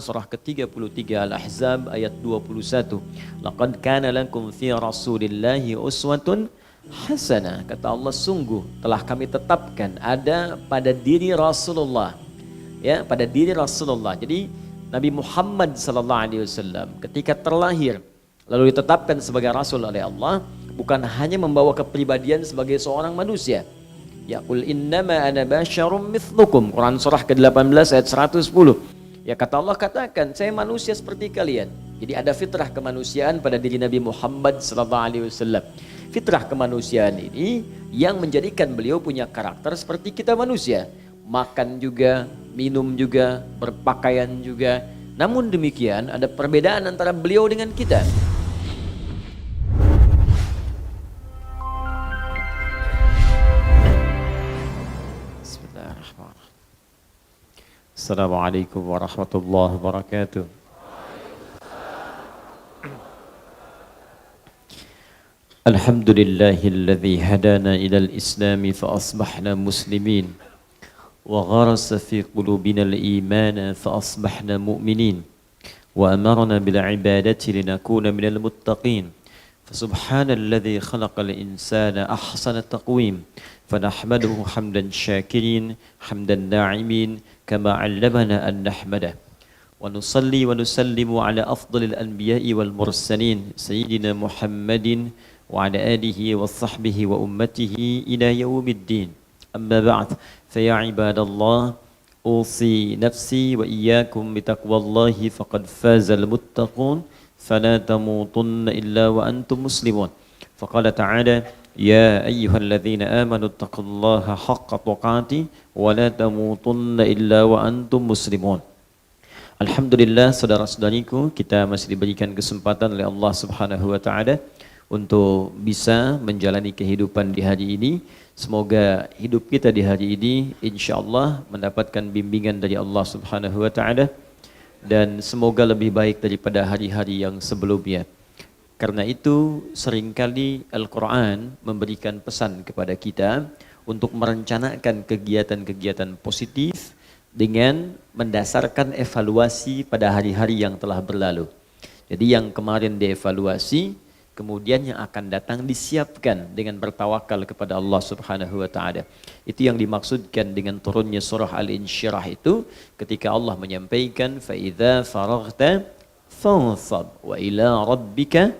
Surah ke-33 Al-Ahzab ayat 21. Laqad kana lakum fi Rasulillahi uswatun hasanah. Kata Allah, sungguh telah kami tetapkan ada pada diri Rasulullah. Ya, pada diri Rasulullah. Jadi Nabi Muhammad sallallahu alaihi wasallam ketika terlahir lalu ditetapkan sebagai rasul oleh Allah, bukan hanya membawa kepribadian sebagai seorang manusia. Ya, qul innama ana basyarum mithlukum. Quran surah ke-18 ayat 110. Ya, kata Allah, katakan saya manusia seperti kalian. Jadi ada fitrah kemanusiaan pada diri Nabi Muhammad SAW. Fitrah kemanusiaan ini yang menjadikan beliau punya karakter seperti kita manusia. Makan juga, minum juga, berpakaian juga. Namun demikian ada perbedaan antara beliau dengan kita. Bismillahirrahmanirrahim. Assalamualaikum warahmatullahi wabarakatuh. Alhamdulillahilladzi hadana ilal islami fa asbahna muslimin wa gharasa fi qulubina al-iman fa asbahna mu'minin wa amarna bil ibadati linakuna minal muttaqin. Fasubhanalladzi khalaqal insana ahsana taqwim fanahmaduhu hamdan syakirin hamdan na'imin kama 'allamana an nahmadah wa nusalli wa nusallimu ala afdalil anbiya'i wal mursalin sayyidina Muhammadin wa ala alihi wa sahbihi wa ummatihi ila yaumiddin. Amma ba'd, fa ya ibadallah, usi nafsi wa iyyakum bitaqwallahi faqad fazal muttaqun fala tamutunna illa wa antum muslimun. Faqala ta'ala ya ayyuhalladzina amanu taqullaha haqqa tuqatih wa la tamutunna illa wa antum muslimun. Alhamdulillah, saudara-saudariku, kita masih diberikan kesempatan oleh Allah Subhanahu wa taala untuk bisa menjalani kehidupan di hari ini. Semoga hidup kita di hari ini insyaallah mendapatkan bimbingan dari Allah Subhanahu wa taala dan semoga lebih baik daripada hari-hari yang sebelumnya. Karena itu seringkali Al-Quran memberikan pesan kepada kita untuk merencanakan kegiatan-kegiatan positif dengan mendasarkan evaluasi pada hari-hari yang telah berlalu. Jadi yang kemarin dievaluasi, kemudian yang akan datang disiapkan dengan bertawakal kepada Allah Subhanahu wa taala. Itu yang dimaksudkan dengan turunnya surah Al-Insyirah itu ketika Allah menyampaikan fa idza faraghta fansab wa ila rabbika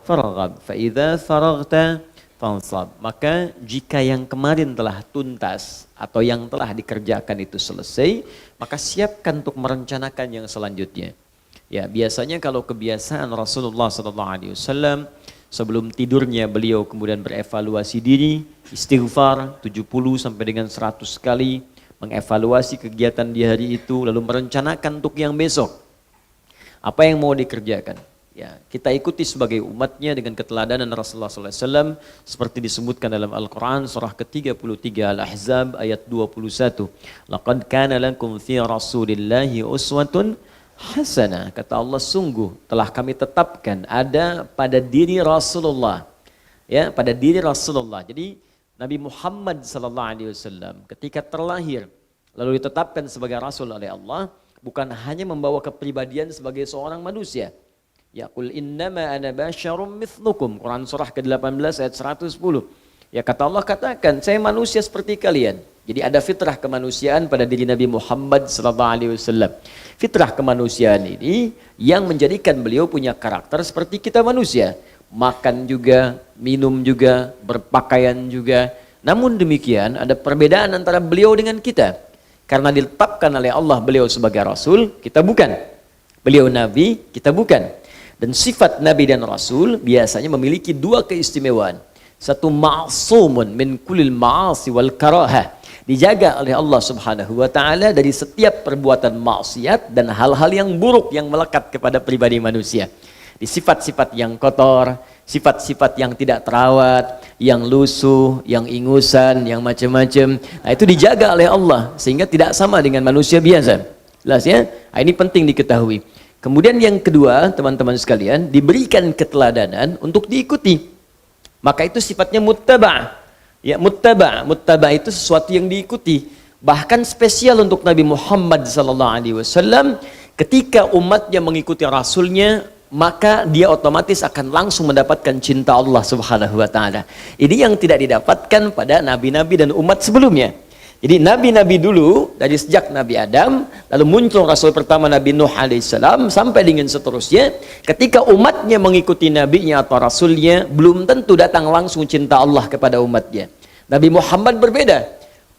farghab fa idza faraghta fansab. Maka jika yang kemarin telah tuntas atau yang telah dikerjakan itu selesai, maka siapkan untuk merencanakan yang selanjutnya. Ya, biasanya kalau kebiasaan Rasulullah SAW sebelum tidurnya beliau kemudian berevaluasi diri, istighfar 70 sampai dengan 100 kali, mengevaluasi kegiatan di hari itu, lalu merencanakan untuk yang besok. Apa yang mau dikerjakan? Ya, kita ikuti sebagai umatnya dengan keteladanan Rasulullah SAW seperti disebutkan dalam Al-Quran surah ke-33 Al-Ahzab ayat 21. Laqad kana lakum fi Rasulillahi uswatun hasanah. Kata Allah, sungguh telah kami tetapkan ada pada diri Rasulullah. Ya, pada diri Rasulullah. Jadi Nabi Muhammad SAW ketika terlahir lalu ditetapkan sebagai rasul oleh Allah, bukan hanya membawa kepribadian sebagai seorang manusia. Ya, qul innama ana basyarum mithlukum. Quran surah ke-18 ayat 110. Ya, kata Allah, katakan saya manusia seperti kalian. Jadi ada fitrah kemanusiaan pada diri Nabi Muhammad SAW. Fitrah kemanusiaan ini yang menjadikan beliau punya karakter seperti kita manusia. Makan juga, minum juga, berpakaian juga. Namun demikian ada perbedaan antara beliau dengan kita. Karena ditetapkan oleh Allah beliau sebagai Rasul, kita bukan. Beliau Nabi, kita bukan. Dan sifat Nabi dan Rasul biasanya memiliki dua keistimewaan. Satu, ma'sumun min kulil ma'asi wal karahah. Dijaga oleh Allah Subhanahu wa taala dari setiap perbuatan maksiat dan hal-hal yang buruk yang melekat kepada pribadi manusia. Di sifat-sifat yang kotor, sifat-sifat yang tidak terawat, yang lusuh, yang ingusan, yang macam-macam. Nah, itu dijaga oleh Allah sehingga tidak sama dengan manusia biasa. Jelas ya? Nah, ini penting diketahui. Kemudian yang kedua, teman-teman sekalian, diberikan keteladanan untuk diikuti. Maka itu sifatnya muttaba'. Ya, muttaba itu sesuatu yang diikuti. Bahkan spesial untuk Nabi Muhammad SAW Ketika umatnya mengikuti Rasulnya, maka dia otomatis akan langsung mendapatkan cinta Allah Subhanahu wa Ta'ala. Ini yang tidak didapatkan pada nabi-nabi dan umat sebelumnya. Jadi nabi-nabi dulu, dari sejak Nabi Adam, lalu muncul Rasul pertama Nabi Nuh alaihissalam, sampai dengan seterusnya, ketika umatnya mengikuti nabinya atau rasulnya, belum tentu datang langsung cinta Allah kepada umatnya. Nabi Muhammad berbeda,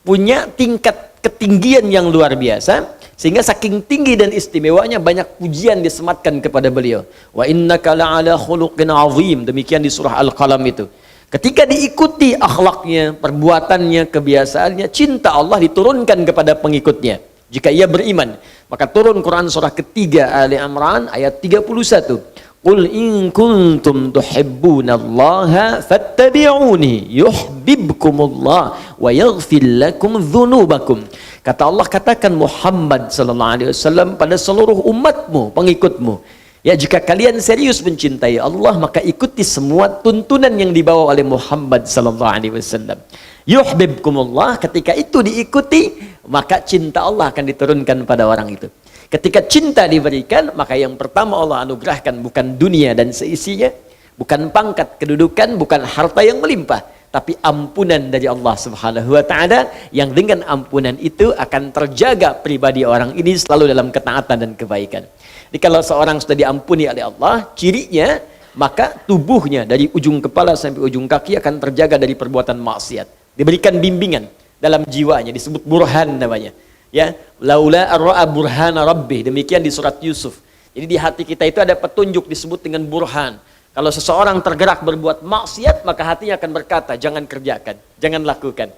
punya tingkat ketinggian yang luar biasa, sehingga saking tinggi dan istimewanya banyak pujian disematkan kepada beliau. Wa innaka la'ala khuluqin azim, demikian di surah Al-Qalam itu. Ketika diikuti akhlaknya, perbuatannya, kebiasaannya, cinta Allah diturunkan kepada pengikutnya. Jika ia beriman, maka turun Quran surah ketiga Ali Imran ayat 31. Qul in kuntum tuhibbunallaha fattabi'uni yuhibbukumullah wa yaghfir lakum dzunubakum. Kata Allah, katakan Muhammad sallallahu alaihi wasallam pada seluruh umatmu, pengikutmu, ya, jika kalian serius mencintai Allah, maka ikuti semua tuntunan yang dibawa oleh Muhammad sallallahu alaihi wasallam. Yuhibbukumullah, ketika itu diikuti, maka cinta Allah akan diturunkan pada orang itu. Ketika cinta diberikan, maka yang pertama Allah anugerahkan bukan dunia dan seisinya, bukan pangkat kedudukan, bukan harta yang melimpah, tapi ampunan dari Allah Subhanahu wa Ta'ala, yang dengan ampunan itu akan terjaga pribadi orang ini selalu dalam ketaatan dan kebaikan. Jadi kalau seorang sudah diampuni oleh Allah, cirinya maka tubuhnya dari ujung kepala sampai ujung kaki akan terjaga dari perbuatan maksiat. Diberikan bimbingan dalam jiwanya, disebut burhan namanya. Ya, laula ar-ra'a burhana rabbih, demikian di surat Yusuf. Jadi di hati kita itu ada petunjuk disebut dengan burhan. Kalau seseorang tergerak berbuat maksiat, maka hatinya akan berkata, jangan kerjakan, jangan lakukan.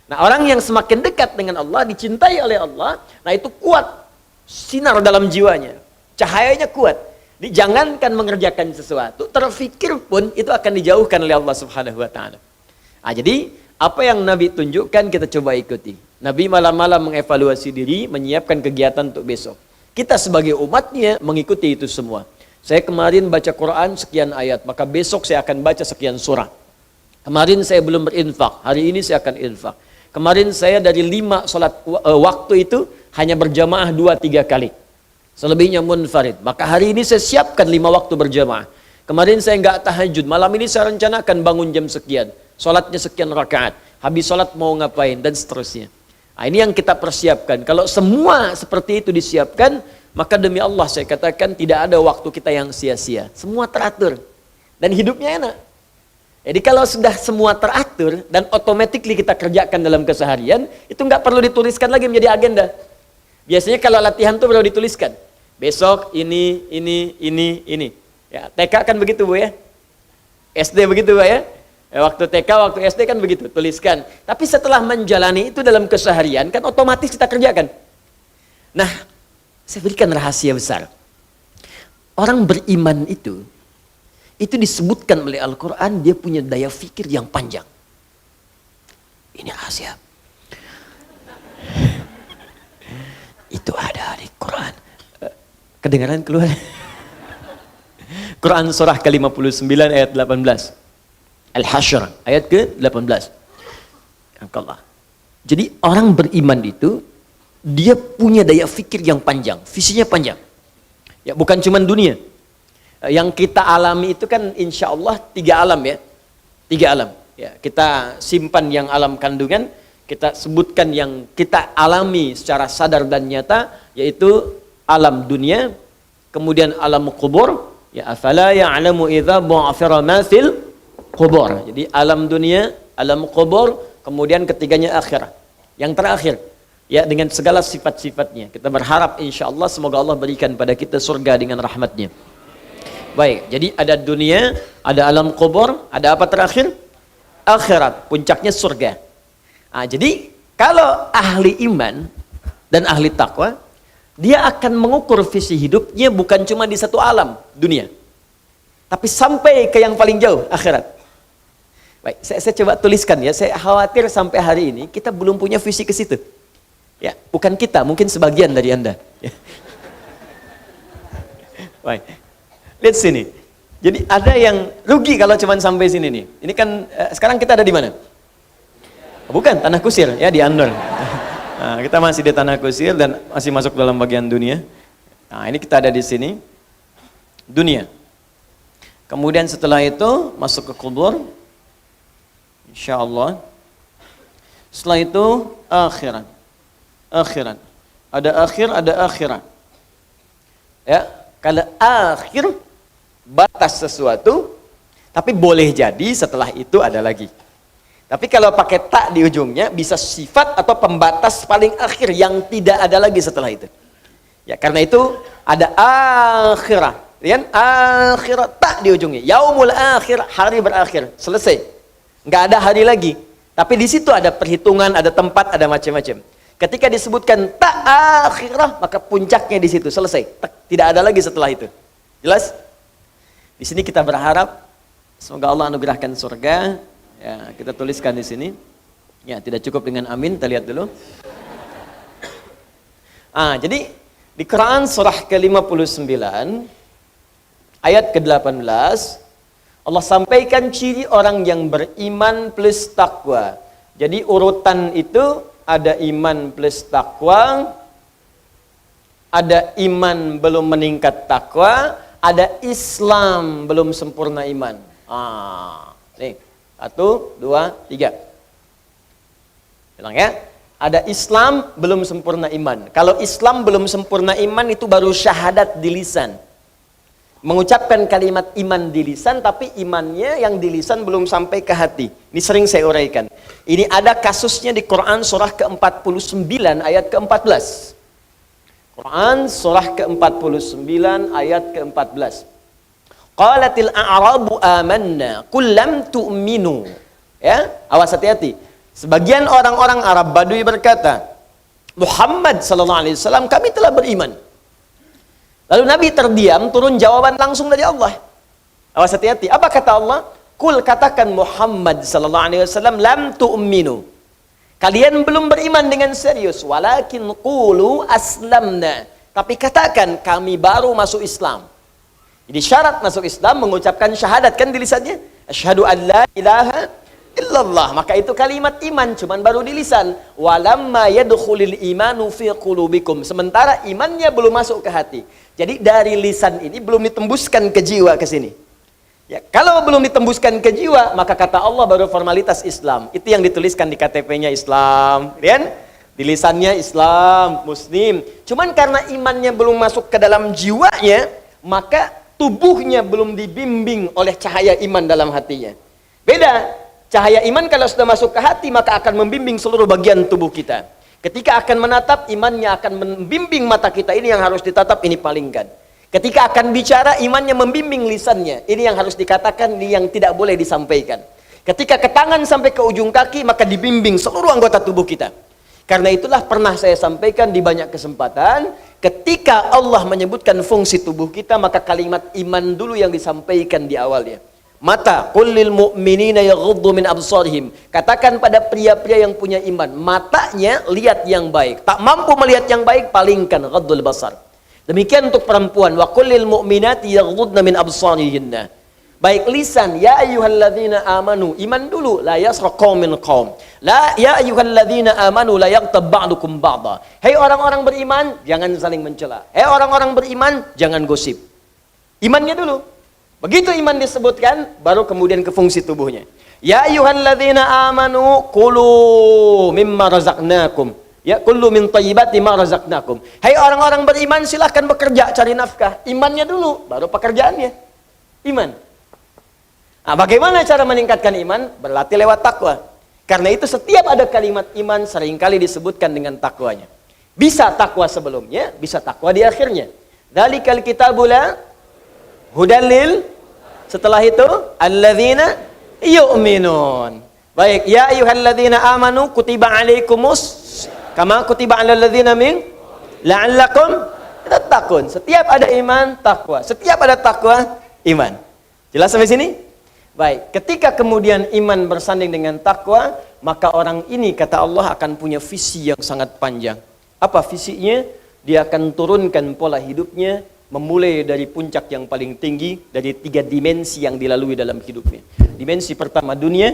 Nah, orang yang semakin dekat dengan Allah, dicintai oleh Allah, nah itu kuat sinar dalam jiwanya. Cahayanya kuat. Jangankan mengerjakan sesuatu, terfikir pun itu akan dijauhkan oleh Allah Subhanahu wa Ta'ala. Nah, jadi apa yang Nabi tunjukkan kita coba ikuti. Nabi malam-malam mengevaluasi diri, menyiapkan kegiatan untuk besok. Kita sebagai umatnya mengikuti itu semua. Saya kemarin baca Quran sekian ayat, maka besok saya akan baca sekian surah. Kemarin saya belum berinfak, hari ini saya akan infak. Kemarin saya dari 5 salat waktu itu hanya berjamaah 2-3 kali. Selebihnya munfarid. Maka hari ini saya siapkan 5 waktu berjamaah. Kemarin saya nggak tahajud, malam ini saya rencanakan bangun jam sekian. Salatnya sekian rakaat. Habis salat mau ngapain dan seterusnya. Nah, ini yang kita persiapkan. Kalau semua seperti itu disiapkan, maka demi Allah saya katakan tidak ada waktu kita yang sia-sia. Semua teratur. Dan hidupnya enak. Jadi kalau sudah semua teratur dan automatically kita kerjakan dalam keseharian, itu nggak perlu dituliskan lagi menjadi agenda. Biasanya kalau latihan tuh perlu dituliskan. Besok ini. Ya, TK kan begitu Bu ya. SD begitu Bu ya. Waktu TK, waktu SD kan begitu, tuliskan. Tapi setelah menjalani itu dalam keseharian, kan otomatis kita kerjakan. Nah, saya berikan rahasia besar. Orang beriman itu disebutkan oleh Al-Quran, dia punya daya fikir yang panjang. Ini rahasia. Itu ada di Quran. Kedengaran keluar? Quran surah ke-59 ayat 18. Al-Hasyr ayat ke-18. Allah. Jadi orang beriman itu dia punya daya fikir yang panjang, visinya panjang. Ya, bukan cuma dunia. Yang kita alami itu kan insya Allah 3 alam ya. 3 alam. Ya, kita simpan yang alam kandungan, kita sebutkan yang kita alami secara sadar dan nyata, yaitu alam dunia, kemudian alam kubur, ya afala ya'lamu idza bu'athira ma fil kubur. Jadi alam dunia, alam kubur, kemudian ketiganya akhirat. Yang terakhir, ya dengan segala sifat-sifatnya. Kita berharap insya Allah semoga Allah berikan pada kita surga dengan rahmatnya. Baik, jadi ada dunia, ada alam kubur, ada apa terakhir? Akhirat, puncaknya surga. Nah, jadi kalau ahli iman dan ahli takwa, dia akan mengukur visi hidupnya bukan cuma di satu alam, dunia. Tapi sampai ke yang paling jauh, akhirat. Baik, saya coba tuliskan ya, saya khawatir sampai hari ini kita belum punya visi ke situ. Ya, bukan kita, mungkin sebagian dari Anda. Ya. Baik. Lihat sini. Jadi ada yang rugi kalau cuma sampai sini nih. Ini kan sekarang kita ada di mana? Bukan, Tanah Kusir ya, di Andor. Nah, kita masih di Tanah Kusir dan masih masuk dalam bagian dunia. Nah, ini kita ada di sini. Dunia. Kemudian setelah itu masuk ke kubur. Insyaallah. Setelah itu akhirat. Akhirat. Ada akhir, ada akhirat. Ya, kalau akhir batas sesuatu, tapi boleh jadi setelah itu ada lagi. Tapi kalau pakai tak di ujungnya bisa sifat atau pembatas paling akhir yang tidak ada lagi setelah itu. Ya, karena itu ada akhirah, kan? Akhirat tak di ujungnya. Yaumul akhir, hari berakhir, selesai. Nggak ada hari lagi. Tapi di situ ada perhitungan, ada tempat, ada macam-macam. Ketika disebutkan tak akhirah, maka puncaknya di situ, selesai. Tidak ada lagi setelah itu. Jelas? Di sini kita berharap semoga Allah anugerahkan surga. Ya, kita tuliskan di sini. Ya, tidak cukup dengan amin, kita lihat dulu. Jadi di Quran surah ke-59 ayat ke-18 Allah sampaikan ciri orang yang beriman plus takwa. Jadi urutan itu ada iman plus takwa, ada iman belum meningkat takwa, ada Islam belum sempurna iman. Nih, 1, 2, 3. Bilang ya. Ada Islam belum sempurna iman. Kalau Islam belum sempurna iman itu baru syahadat di lisan. Mengucapkan kalimat iman di lisan, tapi imannya yang di lisan belum sampai ke hati. Ini sering saya uraikan. Ini ada kasusnya di Quran surah ke-49 ayat ke-14. Quran surah ke-49 ayat ke-14. Qalatil a'rabu amanna qul lam tu'minu. Ya, awas hati-hati. Sebagian orang-orang Arab Badui berkata, Muhammad sallallahu alaihi wasallam, kami telah beriman. Lalu Nabi terdiam, turun jawaban langsung dari Allah. Awas hati-hati. Apa kata Allah? Kul, katakan Muhammad sallallahu alaihi wasallam, lam tu'minu. Kalian belum beriman dengan serius, walakin qulu aslamna. Tapi katakan kami baru masuk Islam. Jadi syarat masuk Islam mengucapkan syahadat, kan di lisannya. Asyhadu an la ilaha illallah. Maka itu kalimat iman, cuman baru di lisan. Walamma yadkhulul imanu fi qulubikum. Sementara imannya belum masuk ke hati. Jadi dari lisan ini belum ditembuskan ke jiwa ke sini. Ya, kalau belum ditembuskan ke jiwa, maka kata Allah baru formalitas Islam. Itu yang dituliskan di KTP-nya Islam, kan? Di lisannya Islam, Muslim. Cuman karena imannya belum masuk ke dalam jiwanya, maka tubuhnya belum dibimbing oleh cahaya iman dalam hatinya. Beda. Cahaya iman kalau sudah masuk ke hati, maka akan membimbing seluruh bagian tubuh kita. Ketika akan menatap, imannya akan membimbing mata kita. Ini yang harus ditatap, ini palingkan. Ketika akan bicara, imannya membimbing lisannya. Ini yang harus dikatakan, ini yang tidak boleh disampaikan. Ketika ke tangan sampai ke ujung kaki, maka dibimbing seluruh anggota tubuh kita. Karena itulah pernah saya sampaikan di banyak kesempatan, ketika Allah menyebutkan fungsi tubuh kita, maka kalimat iman dulu yang disampaikan di awalnya. Mata, qul lil mu'minina yaghuddu min absarihim. Katakan pada pria-pria yang punya iman, matanya lihat yang baik. Tak mampu melihat yang baik, palingkan ghaddul basar. Demikian untuk perempuan, wa qul lil mu'minati yaghuddna min absarihinna. Baik lisan, ya ayyuhalladzina amanu, iman dulu, la yasra qaumin qaum. La ya ayyuhalladzina amanu la yaghtab ba'dukum ba'dha. Hai orang-orang beriman, jangan saling mencela. Hai orang-orang beriman, jangan gosip. Imannya dulu. Begitu iman disebutkan, baru kemudian ke fungsi tubuhnya. Ya ayyuhalladzina amanu kulu mimma razaqnakum. Ya, kulu min thayyibati ma razaqnakum. Hai orang-orang beriman, silahkan bekerja cari nafkah. Imannya dulu, baru pekerjaannya. Iman. Nah, bagaimana cara meningkatkan iman? Berlatih lewat takwa. Karena itu setiap ada kalimat iman seringkali disebutkan dengan takwanya. Bisa takwa sebelumnya, bisa takwa di akhirnya. Dzalikal kitabul hudalil, setelah itu alladzina yu'minun. Baik, ya ayyuhalladzina amanu kutiba alaikumus kama kutiba alal ladzina min la'allakum tattaqun. Setiap ada iman, takwa. Setiap ada takwa, iman. Jelas sampai sini? Baik, ketika kemudian iman bersanding dengan takwa, maka orang ini kata Allah akan punya visi yang sangat panjang. Apa visinya? Dia akan turunkan pola hidupnya memulai dari puncak yang paling tinggi, dari 3 dimensi yang dilalui dalam hidupnya. Dimensi pertama dunia,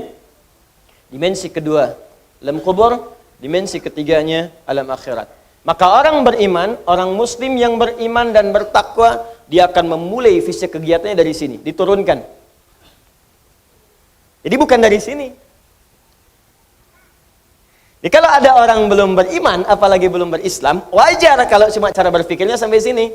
dimensi kedua alam kubur, dimensi ketiganya alam akhirat. Maka orang beriman, orang muslim yang beriman dan bertakwa, dia akan memulai visi kegiatannya dari sini, diturunkan. Jadi bukan dari sini. Jadi kalau ada orang belum beriman, apalagi belum berislam, wajar kalau cuma cara berpikirnya sampai sini.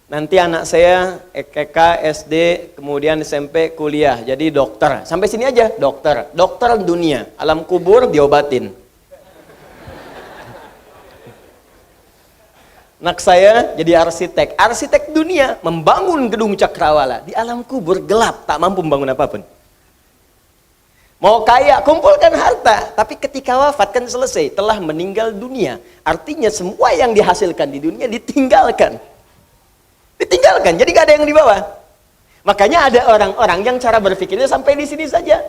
Nanti anak saya TK, SD, kemudian SMP, kuliah, jadi dokter. Sampai sini aja, dokter. Dokter dunia, alam kubur diobatin. Anak saya jadi arsitek. Arsitek dunia, membangun gedung cakrawala. Di alam kubur gelap, tak mampu membangun apapun. Mau kaya, kumpulkan harta. Tapi ketika wafat kan selesai, telah meninggal dunia. Artinya semua yang dihasilkan di dunia ditinggalkan. Ditinggalkan, jadi gak ada yang dibawa. Makanya ada orang-orang yang cara berpikirnya sampai di sini saja.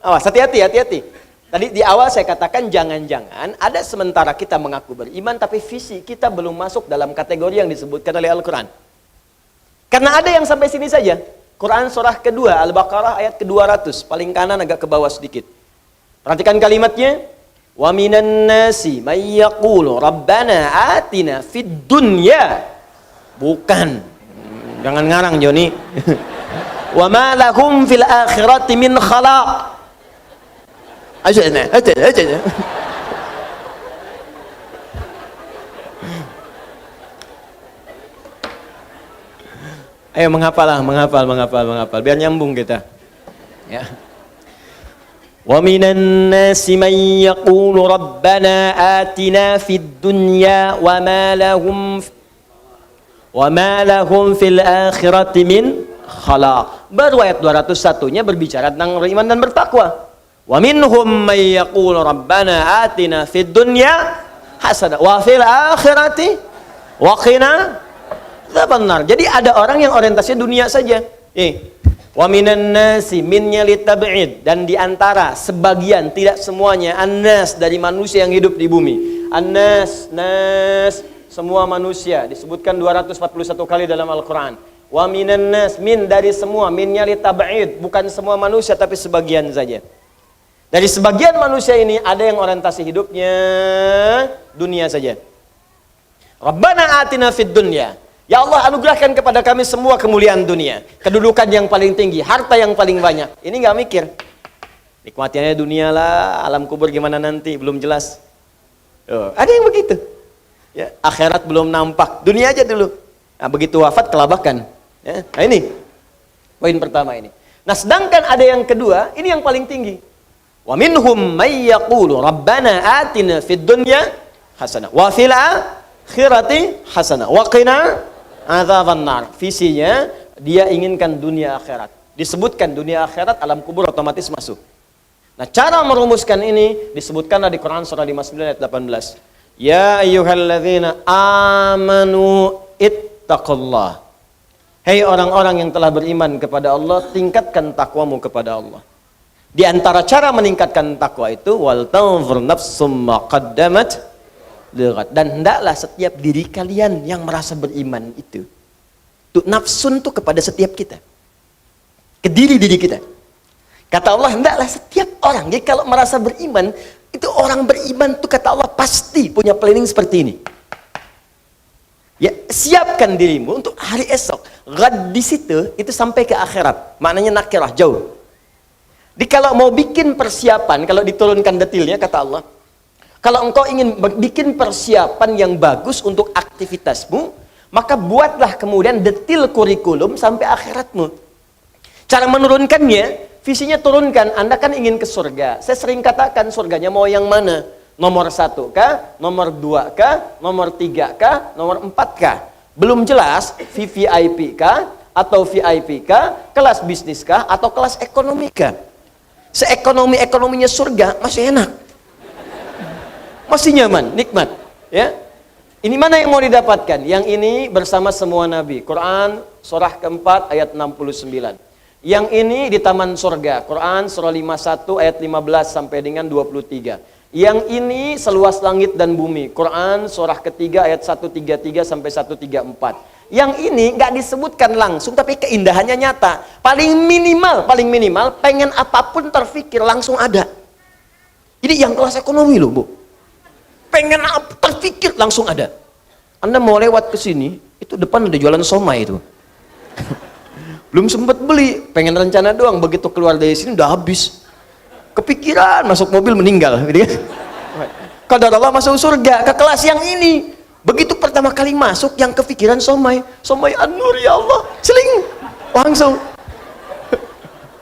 Awas, hati-hati, hati-hati. Tadi di awal saya katakan jangan-jangan ada sementara kita mengaku beriman tapi visi kita belum masuk dalam kategori yang disebutkan oleh Al-Quran. Karena ada yang sampai sini saja. Quran surah kedua, Al-Baqarah ayat ke-200, paling kanan agak ke bawah sedikit. Perhatikan kalimatnya. Wa minan nasi may yaqulu rabbana atina fid dunya. Bukan. Jangan ngarang Joni. Wa ma lahum fil akhirati min khalaq. Aja. Ayo menghafal. Biar nyambung kita. Ya. Wa minan nasi may yaqulu rabbana atina fid dunya wa ma lahum fil akhirati min khalaq. Baru ayat 201-nya berbicara tentang beriman dan bertakwa. Wa minhum may yaqulu rabbana atina fid dunya hasanah wa fil akhirati wa qina adzabannar. Jadi ada orang yang orientasinya dunia saja. Wa minan nasi minnya litab'id, dan di antara sebagian, tidak semuanya, annas dari manusia yang hidup di bumi. Annas, nas, semua manusia disebutkan 241 kali dalam Al-Quran. Wa minan nas, min dari semua, minnya litab'id, bukan semua manusia tapi sebagian saja. Dari sebagian manusia ini ada yang orientasi hidupnya dunia saja. Rabbana atina fid dunya. Ya Allah, anugerahkan kepada kami semua kemuliaan dunia, kedudukan yang paling tinggi, harta yang paling banyak. Ini nggak mikir. Nikmatiannya dunia lah, alam kubur gimana nanti belum jelas. Ada yang begitu. Ya, akhirat belum nampak, dunia aja dulu. Nah, begitu wafat kelabakan. Ya, nah ini poin pertama ini. Nah, sedangkan ada yang kedua, ini yang paling tinggi. Wa minhum may yaqulu rabbana atina fid dunya hasanah wa fil akhirati hasanah wa qina adzabannar. Visinya dia inginkan dunia akhirat. Disebutkan dunia akhirat, alam kubur otomatis masuk. Nah, cara merumuskan ini disebutkan di Quran surah 59 ayat 18. Ya ayyuhalladzina amanu ittaqullah. Hei orang-orang yang telah beriman kepada Allah, tingkatkan takwamu kepada Allah. Di antara cara meningkatkan takwa itu wal tanzur nafsum ma qaddamat ligat, dan hendaklah setiap diri kalian yang merasa beriman itu nafsun tuh kepada setiap kita, ke diri kita. Kata Allah, hendaklah setiap orang, jadi kalau merasa beriman itu orang beriman tuh kata Allah pasti punya planning seperti ini. Ya, siapkan dirimu untuk hari esok. Ghad di situ itu sampai ke akhirat, maknanya nakirah, jauh. Jadi kalau mau bikin persiapan, kalau diturunkan detailnya kata Allah, kalau engkau ingin bikin persiapan yang bagus untuk aktivitasmu, maka buatlah kemudian detail kurikulum sampai akhiratmu. Cara menurunkannya, visinya turunkan. Anda kan ingin ke surga. Saya sering katakan surganya mau yang mana? Nomor 1 kah? Nomor 2 kah? Nomor 3 kah? Nomor 4 kah? Belum jelas VVIP kah? Atau VIP kah? Kelas bisnis kah? Atau kelas ekonomi kah? Seekonomi-ekonominya surga masih enak. Masih nyaman, nikmat, ya. Ini mana yang mau didapatkan? Yang ini bersama semua nabi. Quran surah keempat ayat 69. Yang ini di taman surga. Quran surah 51 ayat 15 sampai dengan 23. Yang ini seluas langit dan bumi. Quran surah ketiga ayat 133 sampai 134. Yang ini nggak disebutkan langsung tapi keindahannya nyata. Paling minimal pengen apapun terfikir langsung ada. Jadi yang kelas ekonomi loh, Bu. pengen terpikir langsung ada. Anda mau lewat ke sini, itu depan ada jualan somai itu. Belum sempat beli, pengen rencana doang, begitu keluar dari sini udah habis. Kepikiran, masuk mobil meninggal, gitu kan. Qadar Allah masuk surga, ke kelas yang ini. Begitu pertama kali masuk, yang kepikiran somai An-Nur, ya Allah, seling, langsung.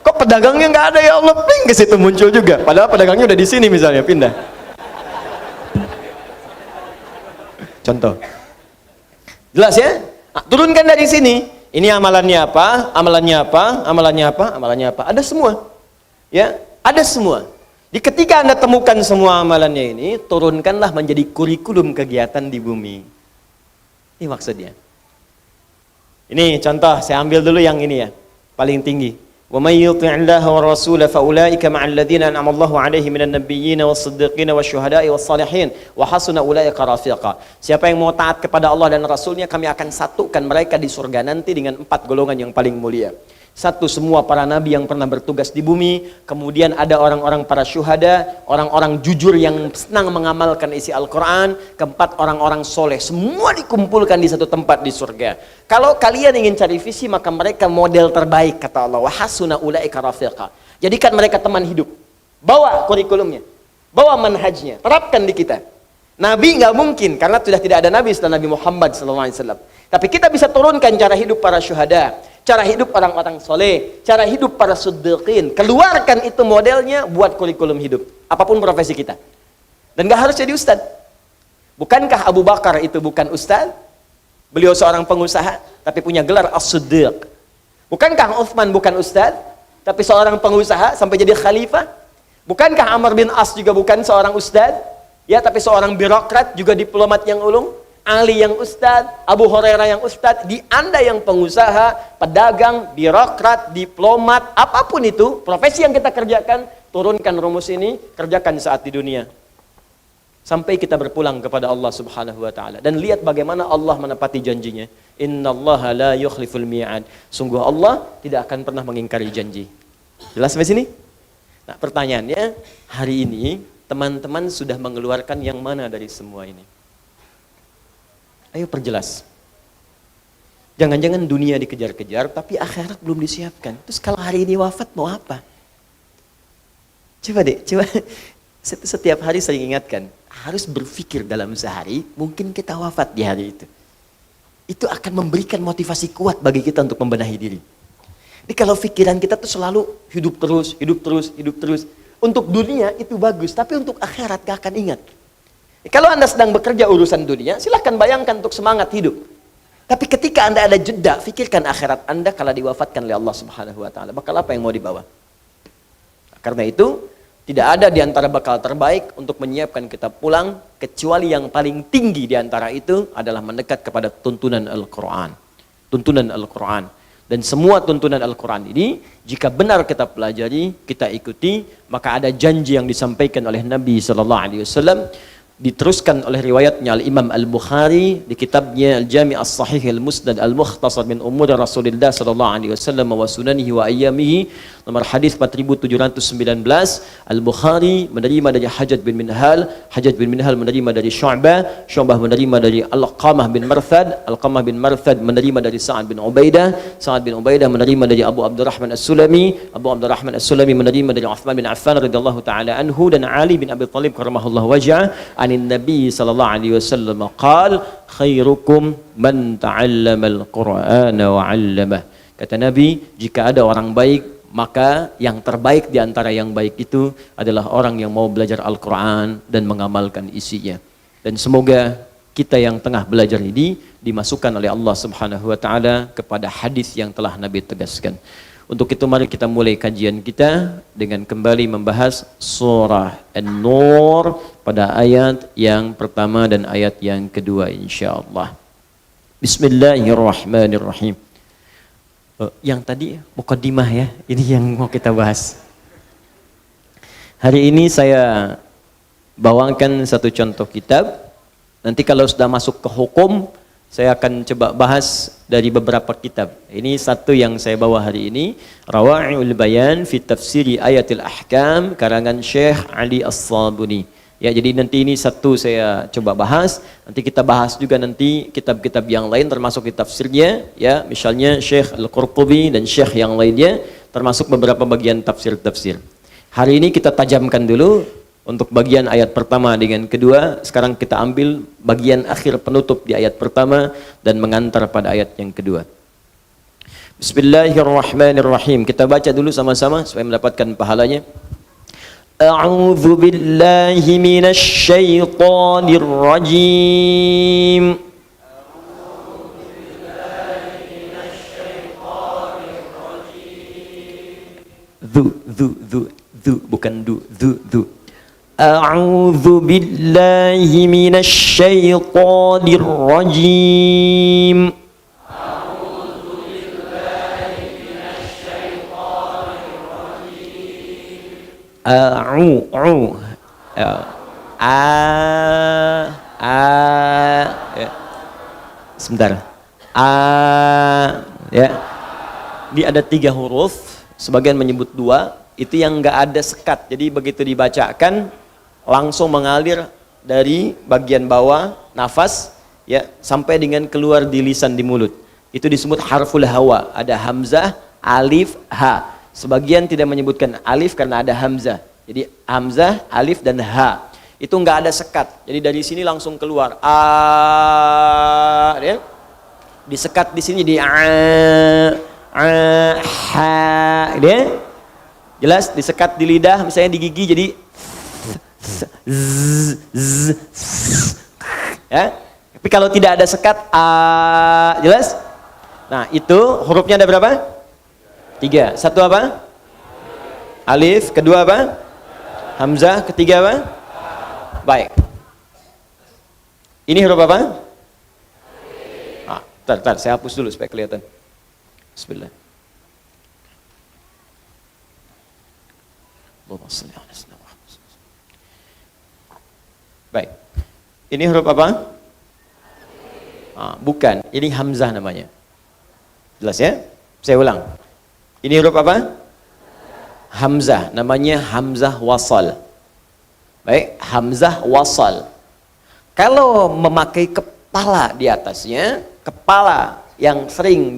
Kok pedagangnya nggak ada, ya Allah, ping, ke situ muncul juga. Padahal pedagangnya udah di sini misalnya, pindah. Contoh. Jelas ya? Nah, turunkan dari sini. Ini amalannya apa? Amalannya apa? Amalannya apa? Amalannya apa? Ada semua. Ya, ada semua. Di ketika Anda temukan semua amalannya ini, turunkanlah menjadi kurikulum kegiatan di bumi. Ini maksudnya. Ini contoh, saya ambil dulu yang ini ya, paling tinggi. وَمَنْ يُطِعِ اللَّهَ وَالرَّسُولَ فَأُولَٰئِكَ مَعَ الَّذِينَ أَنْعَمَ اللَّهُ عَلَيْهِم مِنَ النَّبِيِّينَ وَالصِّدِّيقِينَ وَالشُّهَدَاءِ وَالصَّالِحِينَ وَحَسُنَ أُولَٰئِكَ رَفِيقًا. Siapa yang mau taat kepada Allah dan Rasulnya, kami akan satukan mereka di surga nanti dengan 4 golongan yang paling mulia. Satu, semua para nabi yang pernah bertugas di bumi. Kemudian ada orang-orang para syuhada, orang-orang jujur yang senang mengamalkan isi Al-Quran. Keempat, orang-orang soleh. Semua dikumpulkan di satu tempat di surga. Kalau kalian ingin cari visi, maka mereka model terbaik, kata Allah. Wa hasuna ulaika rafiqa. Jadikan mereka teman hidup. Bawa kurikulumnya, bawa manhajnya, terapkan di kita. Nabi nggak mungkin, karena sudah tidak ada nabi setelah Nabi Muhammad SAW. Tapi kita bisa turunkan cara hidup para syuhada, cara hidup orang-orang soleh, cara hidup para siddiqin. Keluarkan itu modelnya, buat kurikulum hidup. Apapun profesi kita. Dan gak harus jadi ustad. Bukankah Abu Bakar itu bukan ustad? Beliau seorang pengusaha, tapi punya gelar as-siddiq. Bukankah Utsman bukan ustad, tapi seorang pengusaha sampai jadi khalifah? Bukankah Amr bin As juga bukan seorang ustad, ya, tapi seorang birokrat, juga diplomat yang ulung? Ali yang ustad, Abu Hurairah yang ustad, di Anda yang pengusaha, pedagang, birokrat, diplomat, apapun itu, profesi yang kita kerjakan, turunkan rumus ini, kerjakan saat di dunia. Sampai kita berpulang kepada Allah Subhanahu wa taala, dan lihat bagaimana Allah menepati janjinya. Innallaha la yukhliful mi'ad. Sungguh Allah tidak akan pernah mengingkari janji. Jelas sampai sini? Nah, pertanyaannya, hari ini teman-teman sudah mengeluarkan yang mana dari semua ini? Ayo perjelas. Jangan-jangan dunia dikejar-kejar, tapi akhirat belum disiapkan. Terus kalau hari ini wafat mau apa? Coba deh, coba. Setiap hari saya ingatkan, harus berpikir dalam sehari, mungkin kita wafat di hari itu. Itu akan memberikan motivasi kuat bagi kita untuk membenahi diri. Jadi kalau pikiran kita tuh selalu hidup terus, hidup terus, hidup terus. Untuk dunia itu bagus, tapi untuk akhirat gak akan ingat. Kalau Anda sedang bekerja urusan dunia, silahkan bayangkan untuk semangat hidup. Tapi ketika Anda ada jeda, pikirkan akhirat Anda kalau diwafatkan oleh Allah Subhanahu wa taala. Bakal apa yang mau dibawa? Karena itu, tidak ada di antara bakal terbaik untuk menyiapkan kita pulang, kecuali yang paling tinggi di antara itu adalah mendekat kepada tuntunan Al-Quran. Tuntunan Al-Quran. Dan semua tuntunan Al-Quran ini, jika benar kita pelajari, kita ikuti, maka ada janji yang disampaikan oleh Nabi SAW, diteruskan oleh riwayatnya Al-Imam Al-Bukhari di kitabnya Al-Jami' As-Sahih Al-Musnad Al-Mukhtasar min Umur Rasulullah sallallahu alaihi wasallam wa sunanihi wa ayyamihi, nomor hadis 4719. Al-Bukhari menerima dari Hajjaj bin Minhal, Hajjaj bin Minhal menerima dari Syu'bah, Syu'bah menerima dari Al-Qamah bin Marthad, Al-Qamah bin Marthad menerima dari Sa'ad bin Ubaidah, Sa'ad bin Ubaidah menerima dari Abu Abdurrahman As-Sulami, Abu Abdurrahman As-Sulami menerima dari Uthman bin Affan radhiyallahu taala anhu, dan Ali bin Abi Thalib karamahullahu wajhah anin Nabi sallallahu alaihi wasallam qaal khairukum man ta'allamal Qur'ana wa 'allamah. Kata Nabi, jika ada orang baik, maka yang terbaik di antara yang baik itu adalah orang yang mau belajar Al-Qur'an dan mengamalkan isinya. Dan semoga kita yang tengah belajar ini dimasukkan oleh Allah Subhanahu wa taala kepada hadis yang telah Nabi tegaskan. Untuk itu mari kita mulai kajian kita dengan kembali membahas surah An-Nur pada ayat yang pertama dan ayat yang kedua insyaallah. Bismillahirrahmanirrahim. Yang tadi mukaddimah ya, ini yang mau kita bahas. Hari ini saya bawakan satu contoh kitab. Nanti kalau sudah masuk ke hukum, saya akan coba bahas dari beberapa kitab. Ini satu yang saya bawa hari ini, Rawa'iul Bayan fi Tafsiri Ayatil Ahkam, karangan Syekh Ali As-Sabuni. Ya, jadi nanti ini satu saya coba bahas, nanti kita bahas juga nanti kitab-kitab yang lain termasuk di tafsirnya, ya, misalnya Syekh Al-Qurtubi dan Syekh yang lainnya, termasuk beberapa bagian tafsir-tafsir. Hari ini kita tajamkan dulu untuk bagian ayat pertama dengan kedua, sekarang kita ambil bagian akhir penutup di ayat pertama dan mengantar pada ayat yang kedua. Bismillahirrahmanirrahim. Kita baca dulu sama-sama supaya mendapatkan pahalanya. A'udzu billahi minasy syaithanir rajim. Zu bukan du. A'udzu billahi minasy syaithanir rajim. Sebentar. Ya. Ini ada 3 huruf, sebagian menyebut 2, itu yang nggak ada sekat. Jadi begitu dibacakan langsung mengalir dari bagian bawah nafas, ya, sampai dengan keluar di lisan, di mulut. Itu disebut harful hawa. Ada hamzah, alif, ha. Sebagian tidak menyebutkan alif karena ada hamzah. Jadi hamzah, alif dan ha. Itu nggak ada sekat. Jadi dari sini langsung keluar. Ya. Disekat di sini di ha. Ya. Jelas disekat di lidah, misalnya di gigi jadi ya. Tapi kalau tidak ada sekat jelas? Nah, itu hurufnya ada berapa? 3. Satu apa? Alif. Kedua apa? Hamzah. Ketiga apa? Baik. Ini huruf apa? Tar, saya hapus dulu supaya kelihatan. Bismillah. Baik. Ini huruf apa? Bukan. Ini hamzah namanya. Jelas ya? Saya ulang. Ini huruf apa? Hamzah, namanya hamzah wasal. Baik, hamzah wasal. Kalau memakai kepala di atasnya, kepala yang sering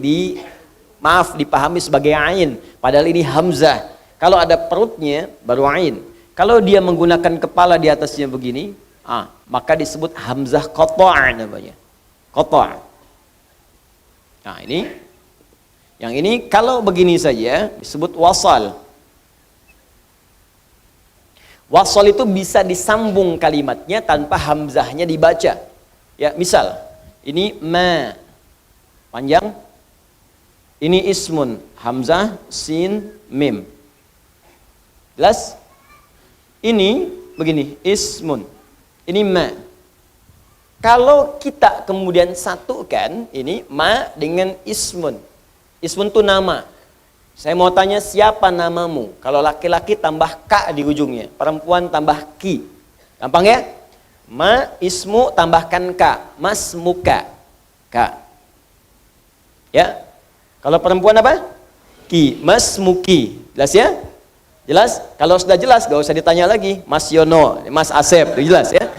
dipahami sebagai ain, padahal ini hamzah. Kalau ada perutnya baru ain. Kalau dia menggunakan kepala di atasnya begini, maka disebut hamzah qata' namanya. Qata'. Nah, ini yang ini kalau begini saja disebut wasal. Wasal itu bisa disambung kalimatnya tanpa hamzahnya dibaca. Ya, misal ini ma panjang, ini ismun, hamzah, sin, mim. Jelas? Ini begini, ismun. Ini ma. Kalau kita kemudian satukan ini ma dengan ismun. Ismun itu nama. Saya mau tanya siapa namamu? Kalau laki-laki tambah ka di ujungnya, perempuan tambah ki. Gampang ya? Ma ismu tambahkan ka, mas muka. Ka. Ya. Kalau perempuan apa? Ki, mas muki. Jelas ya? Jelas? Kalau sudah jelas gak usah ditanya lagi. Mas Yono, Mas Asep, jelas ya?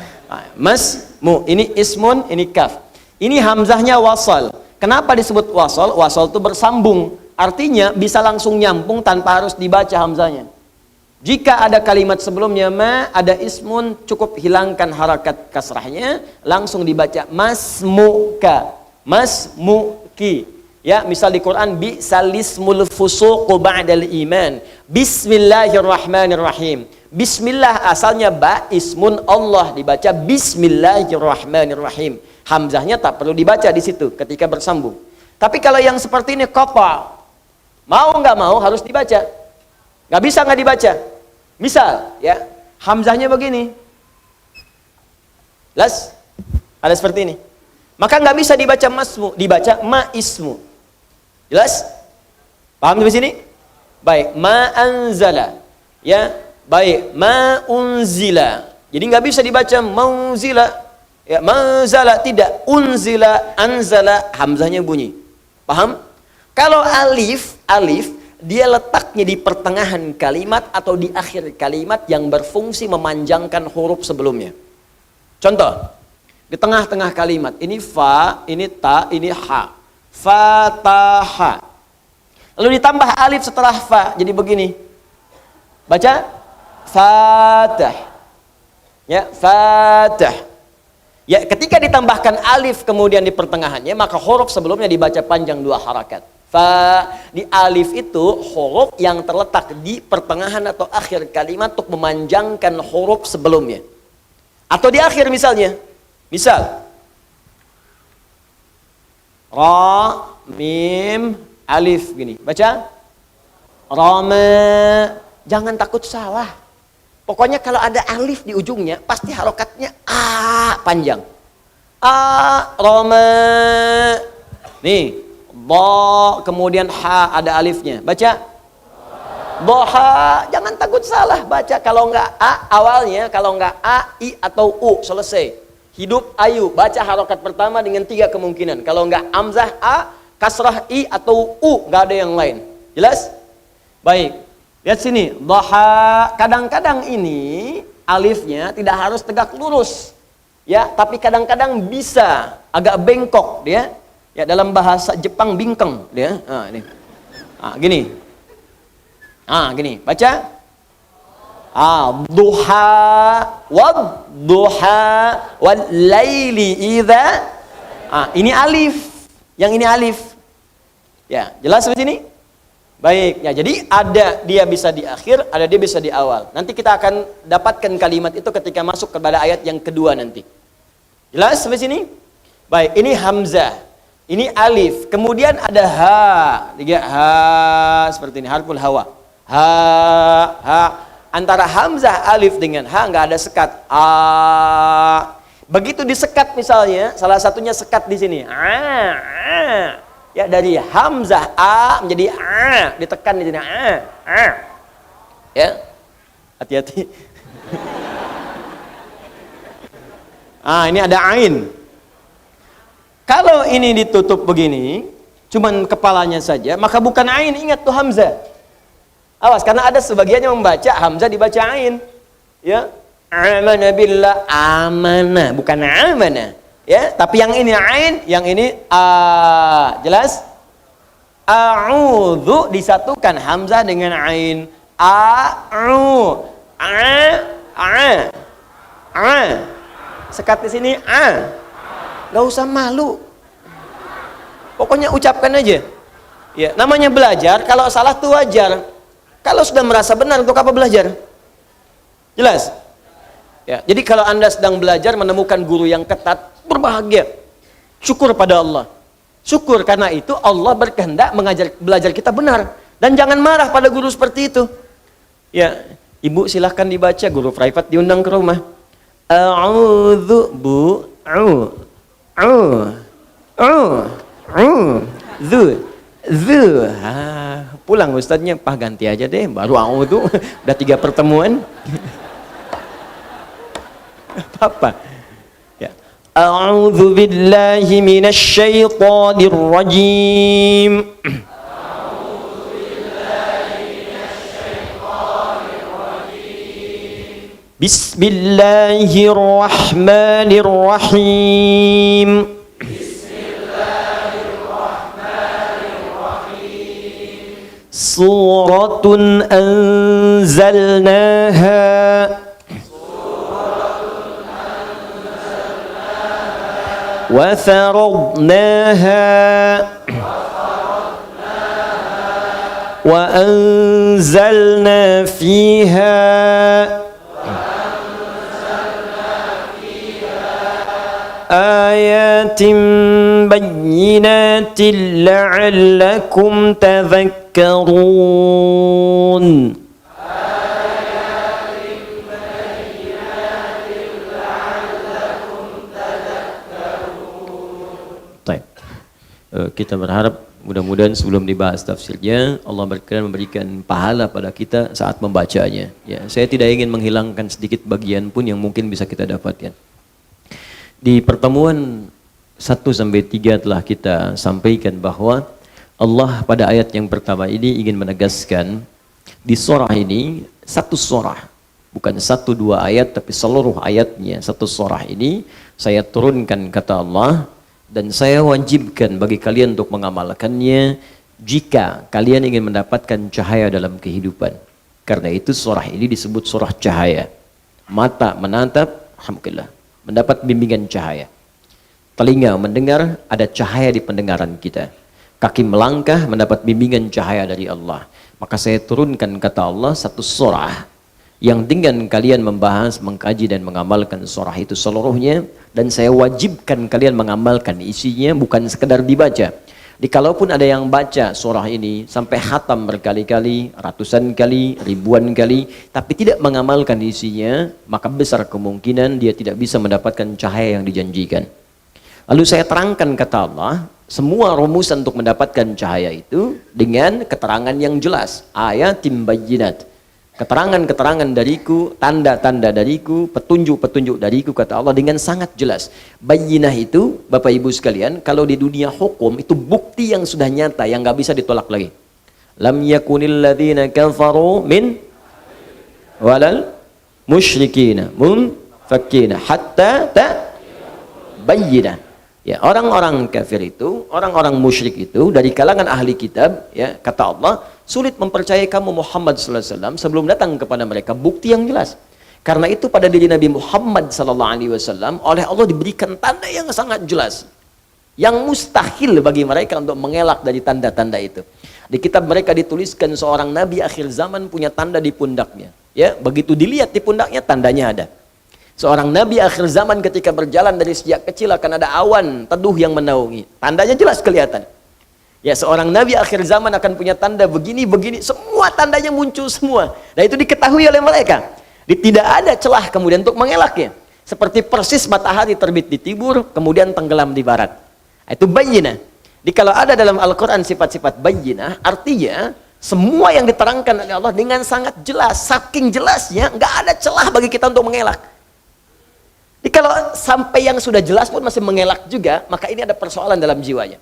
Mas mu, ini ismun, ini kaf. Ini hamzahnya wasal. Kenapa disebut wasal? Wasal itu bersambung. Artinya bisa langsung nyambung tanpa harus dibaca hamzahnya. Jika ada kalimat sebelumnya ma, ada ismun, cukup hilangkan harakat kasrahnya, langsung dibaca masmuka, masmuki. Ya, misal di Quran bi'salismul fusuqu ba'dal iman. Bismillahirrahmanirrahim. Bismillah asalnya ba, ismun Allah, dibaca bismillahirrahmanirrahim. Hamzahnya tak perlu dibaca di situ ketika bersambung. Tapi kalau yang seperti ini qata, mau nggak mau harus dibaca. Nggak bisa nggak dibaca. Misal, ya, hamzahnya begini. Jelas? Ada seperti ini. Maka nggak bisa dibaca masmu, dibaca ma ismu. Jelas? Paham di sini? Baik, ma anzala. Ya, baik, ma unzila. Jadi nggak bisa dibaca maunzila. Ya, manzala tidak, unzila, anzala, hamzahnya bunyi. Paham? Kalau alif dia letaknya di pertengahan kalimat atau di akhir kalimat yang berfungsi memanjangkan huruf sebelumnya. Contoh, di tengah-tengah kalimat, ini fa, ini ta, ini ha. Fataha. Lalu ditambah alif setelah fa, jadi begini. Baca fatah. Ya, fatah. Ya, ketika ditambahkan alif kemudian di pertengahannya, maka huruf sebelumnya dibaca panjang 2 harakat. Fa, di alif itu huruf yang terletak di pertengahan atau akhir kalimat untuk memanjangkan huruf sebelumnya. Atau di akhir misalnya. Misal. Ra, mim, alif gini. Baca. Rama. Jangan takut salah. Pokoknya kalau ada alif di ujungnya, pasti harokatnya a panjang. A, Roma. Nih, bo, kemudian ha ada alifnya. Baca. Doha, jangan takut salah. Baca kalau enggak a awalnya, kalau enggak a, i atau u, selesai. Hidup ayu, baca harokat pertama dengan 3 kemungkinan. Kalau enggak hamzah a, kasrah i atau u, enggak ada yang lain. Jelas? Baik. Lihat sini, doha. Kadang-kadang ini alifnya tidak harus tegak lurus, ya, tapi kadang-kadang bisa agak bengkok dia. Ya, dalam bahasa Jepang bingkeng dia. Ini. Gini. Gini, baca. Duha, wad duha, wal laili idza. Ini alif. Yang ini alif. Ya, jelas di sini? Baik, ya, jadi ada dia bisa di akhir, ada dia bisa di awal. Nanti kita akan dapatkan kalimat itu ketika masuk kepada ayat yang kedua nanti. Jelas sampai sini? Baik, ini hamzah, ini alif, kemudian ada ha, 3 ha seperti ini, harful hawa. Ha. Antara hamzah alif dengan ha nggak ada sekat. Begitu disekat misalnya, salah satunya sekat di sini. Ya, dari hamzah a menjadi a, ditekan di sini a. Ya. Hati-hati. Ini ada ain. Kalau ini ditutup begini, cuman kepalanya saja, maka bukan ain, ingat tuh hamzah. Awas, karena ada sebagian yang membaca hamzah dibaca ain. Ya. Amana billah, amana, bukan amana. Ya, tapi yang ini ain, yang ini a. Jelas? A'udzu disatukan hamzah dengan ain. A'u. Sekat di sini a. Gak usah malu. Pokoknya ucapkan aja. Ya, namanya belajar, kalau salah tuh wajar. Kalau sudah merasa benar, untuk apa belajar? Jelas? Ya, jadi kalau Anda sedang belajar menemukan guru yang ketat, berbahagia, syukur pada Allah. Syukur karena itu Allah berkehendak belajar kita benar, dan jangan marah pada guru seperti itu. Ya, ibu silahkan dibaca, guru private diundang ke rumah. A'udzu bu zu. Pulang ustadznya, Pak ganti aja deh, baru a'udzu. Udah 3 pertemuan. Apa? Ya. A'udzu billahi minasy syaithanir rajim. Bismillahirrahmanirrahim. Suratun anzalnaha wa faradnaha wa anzalna fiha ayatin bayyinatin la'allakum tadhakkarun. Kita berharap mudah-mudahan sebelum dibahas tafsirnya, Allah berkenan memberikan pahala pada kita saat membacanya. Ya, saya tidak ingin menghilangkan sedikit bagian pun yang mungkin bisa kita dapatkan. Di pertemuan 1-3 telah kita sampaikan bahwa Allah pada ayat yang pertama ini ingin menegaskan di surah ini satu surah, bukan satu dua ayat tapi seluruh ayatnya satu surah ini saya turunkan kata Allah dan saya wajibkan bagi kalian untuk mengamalkannya jika kalian ingin mendapatkan cahaya dalam kehidupan. Karena itu surah ini disebut surah cahaya. Mata menatap, alhamdulillah, mendapat bimbingan cahaya. Telinga mendengar, ada cahaya di pendengaran kita. Kaki melangkah, mendapat bimbingan cahaya dari Allah. Maka saya turunkan kata Allah satu surah yang dengan kalian membahas, mengkaji dan mengamalkan surah itu seluruhnya, dan saya wajibkan kalian mengamalkan isinya, bukan sekedar dibaca. Kalaupun ada yang baca surah ini sampai khatam berkali-kali, ratusan kali, ribuan kali, tapi tidak mengamalkan isinya, maka besar kemungkinan dia tidak bisa mendapatkan cahaya yang dijanjikan. Lalu saya terangkan kata Allah, semua rumusan untuk mendapatkan cahaya itu dengan keterangan yang jelas, ayatim bayyinat. Keterangan-keterangan dariku, tanda-tanda dariku, petunjuk-petunjuk dariku, kata Allah dengan sangat jelas. Bayyinah itu, Bapak Ibu sekalian, kalau di dunia hukum itu bukti yang sudah nyata, yang gak bisa ditolak lagi. Lam yakunil ladzina kafaru min walal musyrikina munfakkina hatta bayyinah. Ya, orang-orang kafir itu, orang-orang musyrik itu dari kalangan ahli kitab, ya, kata Allah, sulit mempercayai kamu Muhammad sallallahu alaihi wasallam sebelum datang kepada mereka bukti yang jelas. Karena itu pada diri Nabi Muhammad sallallahu alaihi wasallam oleh Allah diberikan tanda yang sangat jelas. Yang mustahil bagi mereka untuk mengelak dari tanda-tanda itu. Di kitab mereka dituliskan seorang nabi akhir zaman punya tanda di pundaknya. Ya, begitu dilihat di pundaknya tandanya ada. Seorang nabi akhir zaman ketika berjalan dari sejak kecil akan ada awan teduh yang menaungi. Tandanya jelas kelihatan. Ya, seorang nabi akhir zaman akan punya tanda begini-begini, semua tandanya muncul semua. Dan itu diketahui oleh mereka. Tidak ada celah kemudian untuk mengelaknya. Seperti persis matahari terbit di timur, kemudian tenggelam di barat. Itu bayyinah. Jadi kalau ada dalam Al-Quran sifat-sifat bayyinah, artinya semua yang diterangkan oleh Allah dengan sangat jelas. Saking jelasnya, nggak ada celah bagi kita untuk mengelak. Jadi kalau sampai yang sudah jelas pun masih mengelak juga, maka ini ada persoalan dalam jiwanya.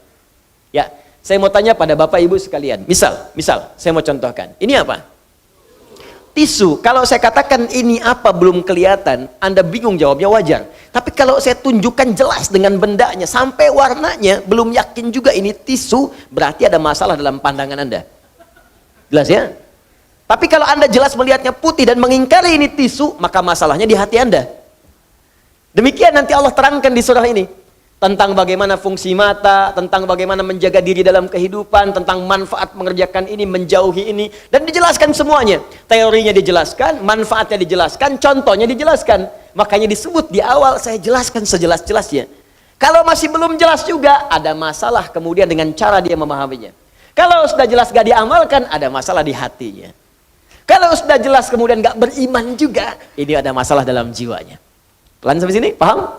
Ya, saya mau tanya pada Bapak Ibu sekalian. Misal, saya mau contohkan. Ini apa? Tisu. Kalau saya katakan ini apa belum kelihatan, Anda bingung jawabnya wajar. Tapi kalau saya tunjukkan jelas dengan bendanya, sampai warnanya, belum yakin juga ini tisu, berarti ada masalah dalam pandangan Anda. Jelas ya? Tapi kalau Anda jelas melihatnya putih dan mengingkari ini tisu, maka masalahnya di hati Anda. Demikian nanti Allah terangkan di surah ini tentang bagaimana fungsi mata, tentang bagaimana menjaga diri dalam kehidupan, tentang manfaat mengerjakan ini, menjauhi ini, dan dijelaskan semuanya. Teorinya dijelaskan, manfaatnya dijelaskan, contohnya dijelaskan. Makanya disebut di awal saya jelaskan sejelas-jelasnya. Kalau masih belum jelas juga, ada masalah kemudian dengan cara dia memahaminya. Kalau sudah jelas gak diamalkan, ada masalah di hatinya. Kalau sudah jelas kemudian gak beriman juga, ini ada masalah dalam jiwanya. Pelan sampai sini? Paham?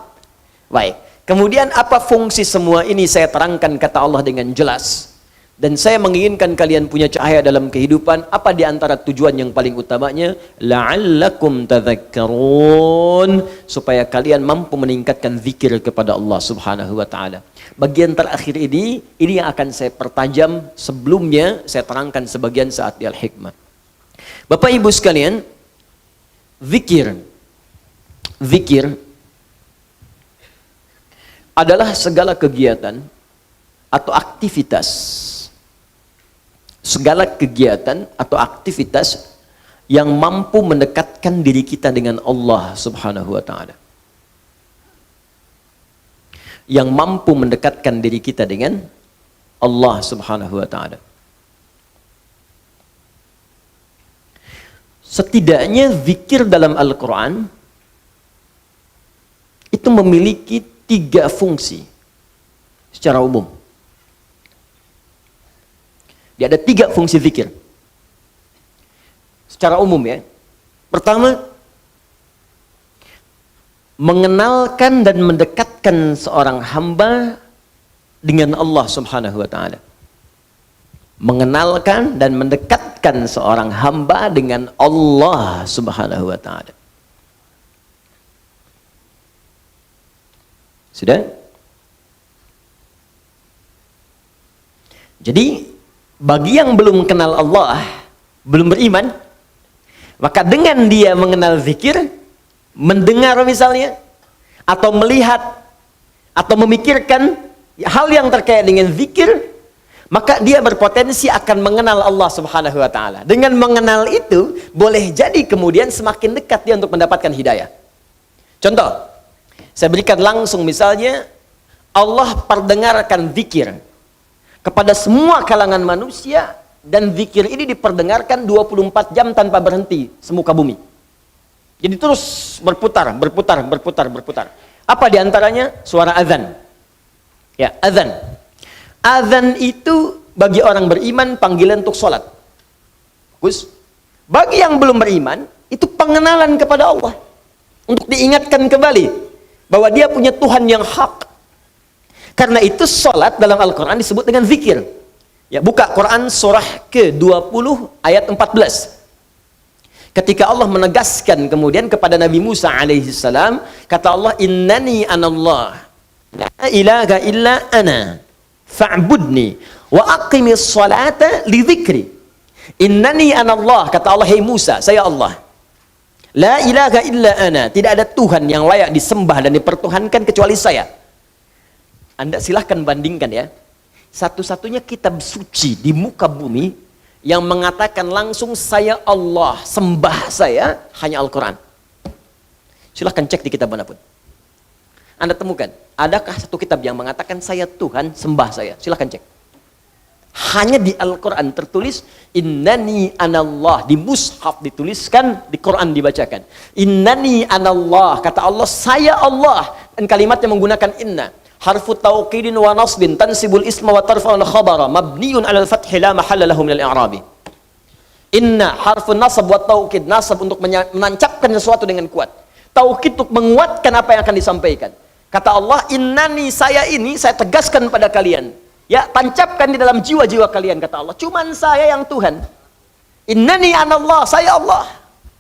Baik. Kemudian apa fungsi semua ini saya terangkan kata Allah dengan jelas. Dan saya menginginkan kalian punya cahaya dalam kehidupan. Apa di antara tujuan yang paling utamanya? La'allakum tadhakkarun. Supaya kalian mampu meningkatkan zikir kepada Allah subhanahu wa ta'ala. Bagian terakhir ini yang akan saya pertajam. Sebelumnya saya terangkan sebagian saat di Al-Hikmah. Bapak Ibu sekalian, zikir adalah segala kegiatan atau aktivitas. Segala kegiatan atau aktivitas yang mampu mendekatkan diri kita dengan Allah subhanahu wa ta'ala. Yang mampu mendekatkan diri kita dengan Allah subhanahu wa ta'ala. Setidaknya zikir dalam Al-Quran itu memiliki 3 fungsi secara umum. Dia ada 3 fungsi zikir secara umum ya. Pertama, mengenalkan dan mendekatkan seorang hamba dengan Allah subhanahu wa ta'ala. Mengenalkan dan mendekatkan seorang hamba dengan Allah subhanahu wa ta'ala. Sudah? Jadi Bagi yang belum kenal Allah, belum beriman, maka dengan dia mengenal zikir, mendengar misalnya, atau melihat, atau memikirkan hal yang terkait dengan zikir, maka dia berpotensi akan mengenal Allah Subhanahu wa Ta'ala. Dengan mengenal itu, boleh jadi kemudian semakin dekat dia untuk mendapatkan hidayah. Contoh, saya berikan langsung misalnya, Allah perdengarkan zikir kepada semua kalangan manusia, dan zikir ini diperdengarkan 24 jam tanpa berhenti semuka bumi. Jadi terus berputar. Apa diantaranya? Suara azan. Ya, azan. Azan itu bagi orang beriman panggilan untuk sholat. Bagus. Bagi yang belum beriman, itu pengenalan kepada Allah. Untuk diingatkan kembali bahwa dia punya Tuhan yang hak. Karena itu sholat dalam Al-Quran disebut dengan zikir. Ya, buka Quran surah ke-20 ayat 14. Ketika Allah menegaskan kemudian kepada Nabi Musa alaihissalam, kata Allah, innani anallah, la ilaha illa ana, fa'budni, wa aqimis salata li dzikri. Innani anallah, kata Allah, hei Musa, saya Allah. La ilaha illa ana, tidak ada Tuhan yang layak disembah dan dipertuhankan kecuali saya. Anda silahkan bandingkan ya, satu-satunya kitab suci di muka bumi yang mengatakan langsung saya Allah, sembah saya, hanya Al-Quran. Silahkan cek di kitab manapun. Anda temukan, adakah satu kitab yang mengatakan saya Tuhan, sembah saya? Silahkan cek. Hanya di Al-Quran tertulis, innani anallah. Di mushaf dituliskan, di Quran dibacakan. Innani anallah, kata Allah, saya Allah. Dan kalimatnya menggunakan inna. Harfu tauqidin wa nasbin tansibul isma wa tarfa'ul khabara mabniun 'alal fathi la mahalla lahu minal i'rabi. Inna harfu nasab wa tauqid, nasab untuk menancapkan sesuatu dengan kuat, tauqid untuk menguatkan apa yang akan disampaikan. Kata Allah, innani, saya ini saya tegaskan pada kalian, ya, tancapkan di dalam jiwa-jiwa kalian, kata Allah, cuman saya yang Tuhan. Innani anallah, saya Allah.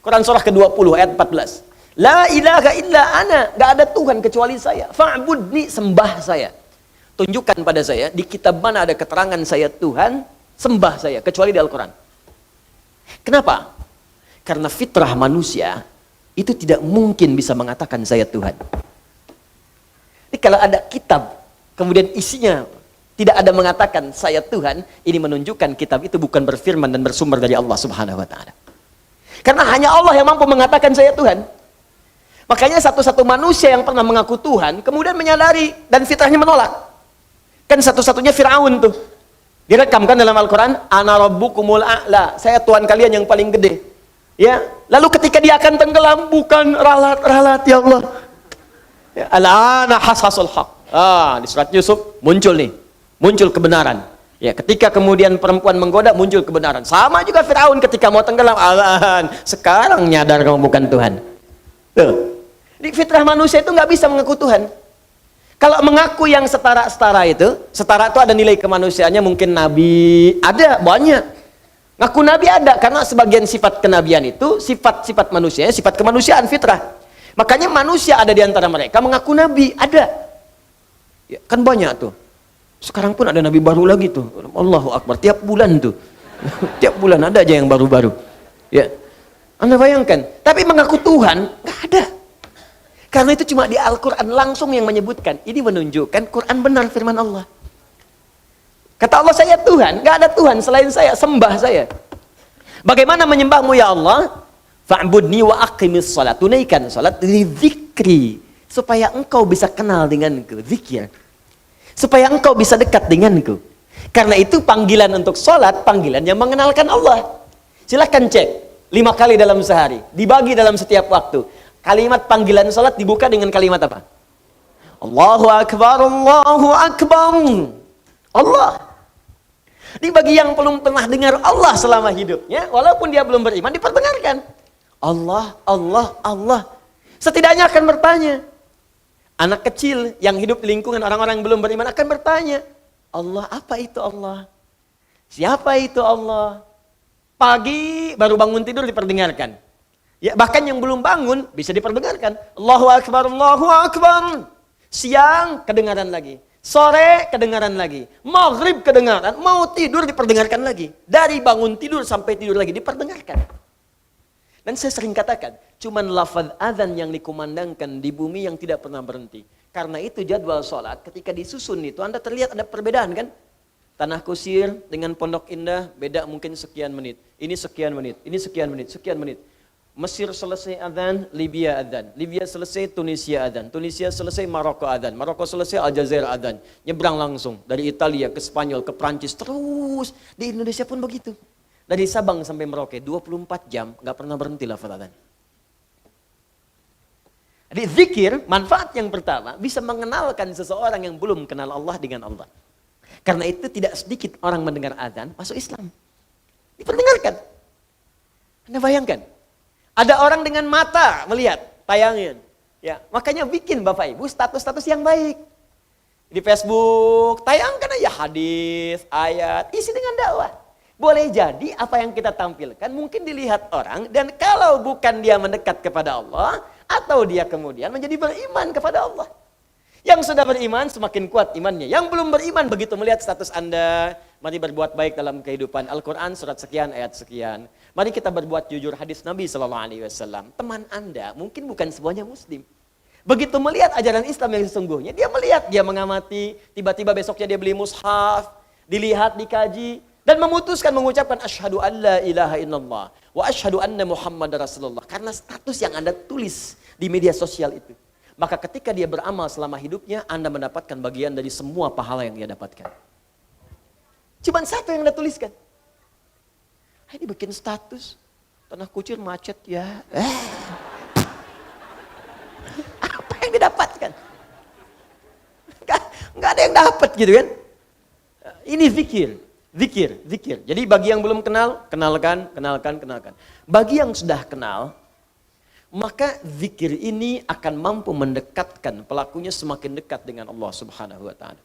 Quran surah ke-20 ayat 14. La ilaha illa ana, gak ada Tuhan kecuali saya. Fa'budni, sembah saya. Tunjukkan pada saya, di kitab mana ada keterangan saya Tuhan, sembah saya, kecuali di Al-Quran. Kenapa? Karena fitrah manusia, itu tidak mungkin bisa mengatakan saya Tuhan. Jadi kalau ada kitab, kemudian isinya tidak ada mengatakan saya Tuhan, ini menunjukkan kitab itu bukan berfirman dan bersumber dari Allah Subhanahu wa Ta'ala. Karena hanya Allah yang mampu mengatakan saya Tuhan. Makanya satu-satu manusia yang pernah mengaku Tuhan, kemudian menyadari dan fitrahnya menolak. Kan satu-satunya Fir'aun tuh. Direkamkan dalam Al-Quran, ana rabbukumul a'la, saya Tuhan kalian yang paling gede. Ya, lalu ketika dia akan tenggelam, bukan ralat-ralat, ya Allah. Ya, al-ana hasasul haq. Di surat Yusuf muncul nih, muncul kebenaran. Ya, ketika kemudian perempuan menggoda, muncul kebenaran. Sama juga Fir'aun ketika mau tenggelam, sekarang nyadar kamu bukan Tuhan. Tuh. Di fitrah manusia itu nggak bisa mengaku Tuhan. Kalau mengaku yang setara-setara itu, setara itu ada nilai kemanusiaannya, mungkin nabi, ada banyak. Ngaku nabi ada, karena sebagian sifat kenabian itu, sifat-sifat manusia, sifat kemanusiaan, fitrah. Makanya manusia ada di antara mereka mengaku nabi, ada. Ya, kan banyak tuh. Sekarang pun ada nabi baru lagi tuh. Allahu Akbar, tiap bulan tuh. Tiap bulan ada aja yang baru-baru. Ya. Anda bayangkan, tapi mengaku Tuhan, nggak ada. Karena itu cuma di Al-Quran langsung yang menyebutkan. Ini menunjukkan Quran benar firman Allah. Kata Allah, saya Tuhan, nggak ada Tuhan selain saya, sembah saya. Bagaimana menyembahmu ya Allah? Fa'budni wa aqimis salat, tunaikan salat li dzikri, supaya engkau bisa kenal denganku, zikir. Supaya engkau bisa dekat denganku. Karena itu panggilan untuk salat, panggilan yang mengenalkan Allah. Silahkan cek 5 kali dalam sehari, dibagi dalam setiap waktu. Kalimat panggilan salat dibuka dengan kalimat apa? Allahu Akbar, Allahu Akbar. Allah. Di bagi yang belum pernah dengar Allah selama hidupnya, walaupun dia belum beriman, diperdengarkan. Allah, Allah, Allah. Setidaknya akan bertanya. Anak kecil yang hidup di lingkungan orang-orang yang belum beriman akan bertanya, Allah, apa itu Allah? Siapa itu Allah? Pagi baru bangun tidur diperdengarkan. Ya, bahkan yang belum bangun bisa diperdengarkan. Allahu Akbar, Allahu Akbar. Siang kedengaran lagi. Sore kedengaran lagi. Maghrib kedengaran. Mau tidur diperdengarkan lagi. Dari bangun tidur sampai tidur lagi diperdengarkan. Dan saya sering katakan, cuman lafaz azan yang dikumandangkan di bumi yang tidak pernah berhenti. Karena itu jadwal sholat ketika disusun itu Anda terlihat ada perbedaan kan? Tanah Kusir dengan Pondok Indah beda mungkin sekian menit. Ini sekian menit, ini sekian menit, sekian menit. Mesir selesai azan, Libya azan. Libya selesai, Tunisia azan. Tunisia selesai, Maroko azan. Maroko selesai, Aljazair azan. Nyebrang langsung dari Italia ke Spanyol ke Prancis terus. Di Indonesia pun begitu. Dari Sabang sampai Merauke 24 jam nggak pernah berhenti lafaz azan. Jadi zikir, manfaat yang pertama bisa mengenalkan seseorang yang belum kenal Allah dengan Allah. Karena itu tidak sedikit orang mendengar azan masuk Islam. Diperdengarkan. Anda bayangkan. Ada orang dengan mata melihat tayangan. Ya, makanya bikin Bapak Ibu status-status yang baik. Di Facebook, tayangkan aja hadis, ayat, isi dengan dakwah. Boleh jadi apa yang kita tampilkan mungkin dilihat orang dan kalau bukan dia mendekat kepada Allah atau dia kemudian menjadi beriman kepada Allah. Yang sudah beriman semakin kuat imannya. Yang belum beriman begitu melihat status Anda, mari berbuat baik dalam kehidupan. Al-Quran surat sekian, ayat sekian. Mari kita berbuat jujur hadis Nabi SAW. Teman Anda mungkin bukan semuanya Muslim. Begitu melihat ajaran Islam yang sesungguhnya, dia melihat, dia mengamati, tiba-tiba besoknya dia beli mushaf, dilihat, dikaji, dan memutuskan mengucapkan asyhadu an la ilaha illallah wa asyhadu anna Muhammad Rasulullah. Karena status yang Anda tulis di media sosial itu. Maka ketika dia beramal selama hidupnya, Anda mendapatkan bagian dari semua pahala yang dia dapatkan. Cuman satu yang Anda tuliskan. Ini bikin status, Tanah Kusir macet ya. Apa yang didapatkan? Nggak ada yang dapat gitu kan. Ini zikir. Jadi bagi yang belum kenal, kenalkan. Bagi yang sudah kenal, maka zikir ini akan mampu mendekatkan pelakunya semakin dekat dengan Allah Subhanahu wa taala.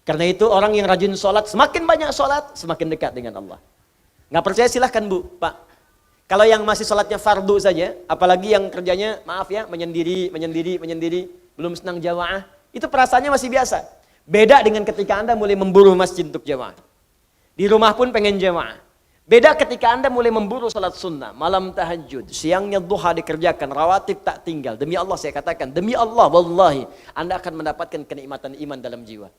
Karena itu orang yang rajin sholat, semakin banyak sholat, semakin dekat dengan Allah. Nggak percaya silahkan Bu, Pak. Kalau yang masih sholatnya fardu saja, apalagi yang kerjanya, maaf ya, menyendiri, belum senang jamaah, itu perasaannya masih biasa. Beda dengan ketika Anda mulai memburu masjid untuk jamaah. Di rumah pun pengen jamaah. Beda ketika Anda mulai memburu salat sunnah, malam tahajud, siangnya duha dikerjakan, rawatib tak tinggal. Demi Allah saya katakan, demi Allah, wallahi, Anda akan mendapatkan kenikmatan iman dalam jiwa.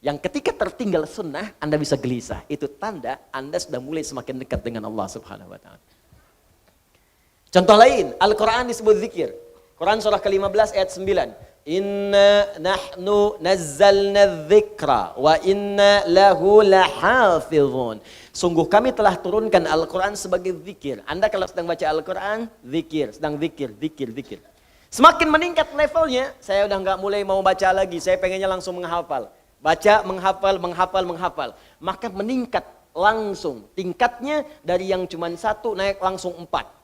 Yang ketika tertinggal sunnah, Anda bisa gelisah. Itu tanda Anda sudah mulai semakin dekat dengan Allah Subhanahu wa taala. Contoh lain, Al-Quran disebut zikir. Quran surah ke-15 ayat 9. Inna nahnu nazzalna dzikra wa inna lahu lahafizun. Sungguh kami telah turunkan Al-Quran sebagai zikir. Anda kalau sedang baca Al-Quran, zikir, sedang zikir. Semakin meningkat levelnya, saya udah nggak mulai mau baca lagi, saya pengennya langsung menghafal. Baca, menghafal. Maka meningkat langsung. Tingkatnya dari yang cuma 1 naik langsung 4.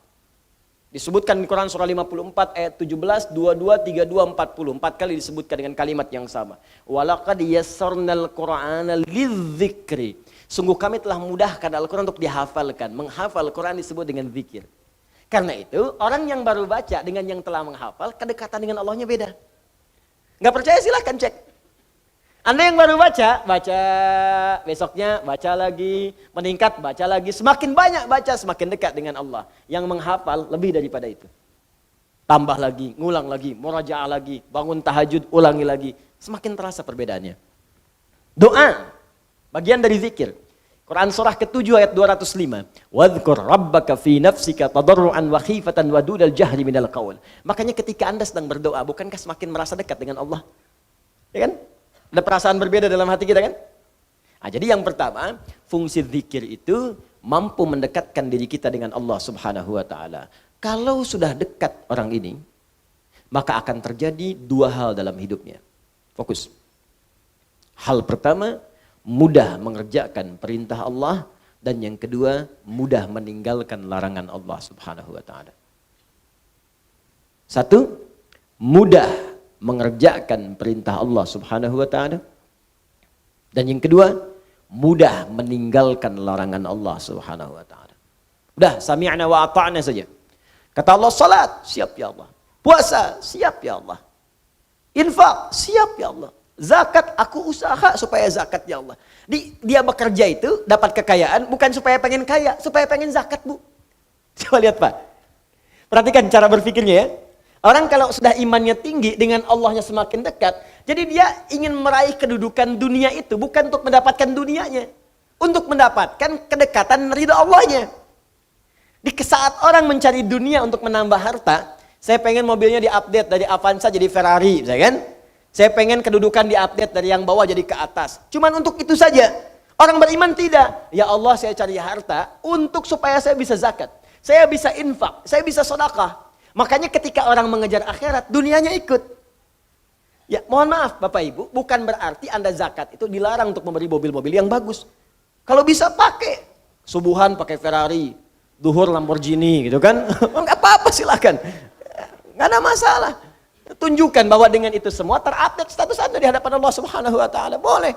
Disebutkan di Quran surah 54 ayat 17, 22, 32, 40. 4 kali disebutkan dengan kalimat yang sama. Walaqad yassarnal Qur'ana lidzikri. Sungguh kami telah mudahkan Al-Quran untuk dihafalkan. Menghafal Quran disebut dengan zikir. Karena itu orang yang baru baca dengan yang telah menghafal, kedekatan dengan Allahnya beda. Nggak percaya silahkan cek. Anda yang baru baca, besoknya baca lagi, meningkat, baca lagi. Semakin banyak baca, semakin dekat dengan Allah. Yang menghafal lebih daripada itu. Tambah lagi, ngulang lagi, murajaah lagi, bangun tahajud, ulangi lagi. Semakin terasa perbedaannya. Doa, bagian dari zikir. Quran surah ke-7 ayat 205. Wadhkur rabbaka fi nafsika tadarruan wa khifatan wa dunal jahri minal qaul. Makanya ketika Anda sedang berdoa, bukankah semakin merasa dekat dengan Allah? Ya kan? Ada perasaan berbeda dalam hati kita kan? Nah, jadi yang pertama, fungsi zikir itu mampu mendekatkan diri kita dengan Allah Subhanahu wa taala. Kalau sudah dekat orang ini, maka akan terjadi 2 hal dalam hidupnya. Fokus. Hal pertama, mudah mengerjakan perintah Allah, dan yang kedua, mudah meninggalkan larangan Allah Subhanahu wa taala. 1, mudah mengerjakan perintah Allah Subhanahu wa taala. Dan yang kedua, mudah meninggalkan larangan Allah Subhanahu wa taala. Udah, sami'na wa ata'na saja. Kata Allah, salat, siap ya Allah. Puasa, siap ya Allah. Infak, siap ya Allah. Zakat, aku usaha supaya zakat ya Allah. Dia bekerja itu dapat kekayaan bukan supaya pengen kaya, supaya pengen zakat, Bu. Coba lihat, Pak. Perhatikan cara berpikirnya ya. Orang kalau sudah imannya tinggi dengan Allahnya semakin dekat, jadi dia ingin meraih kedudukan dunia itu bukan untuk mendapatkan dunianya, untuk mendapatkan kedekatan ridha Allahnya. Di saat orang mencari dunia untuk menambah harta, saya pengen mobilnya diupdate dari Avanza jadi Ferrari, misalnya kan? Saya pengen kedudukan diupdate dari yang bawah jadi ke atas. Cuman untuk itu saja. Orang beriman tidak. Ya Allah, saya cari harta untuk supaya saya bisa zakat. Saya bisa infak, saya bisa sedekah. Makanya ketika orang mengejar akhirat, dunianya ikut. Ya, mohon maaf Bapak Ibu, bukan berarti Anda zakat itu dilarang untuk memberi mobil-mobil yang bagus. Kalau bisa pakai. Subuhan pakai Ferrari, duhur Lamborghini gitu kan. Enggak apa-apa, silakan. Enggak ada masalah. Tunjukkan bahwa dengan itu semua terupdate status Anda di hadapan Allah Subhanahu wa taala. Boleh.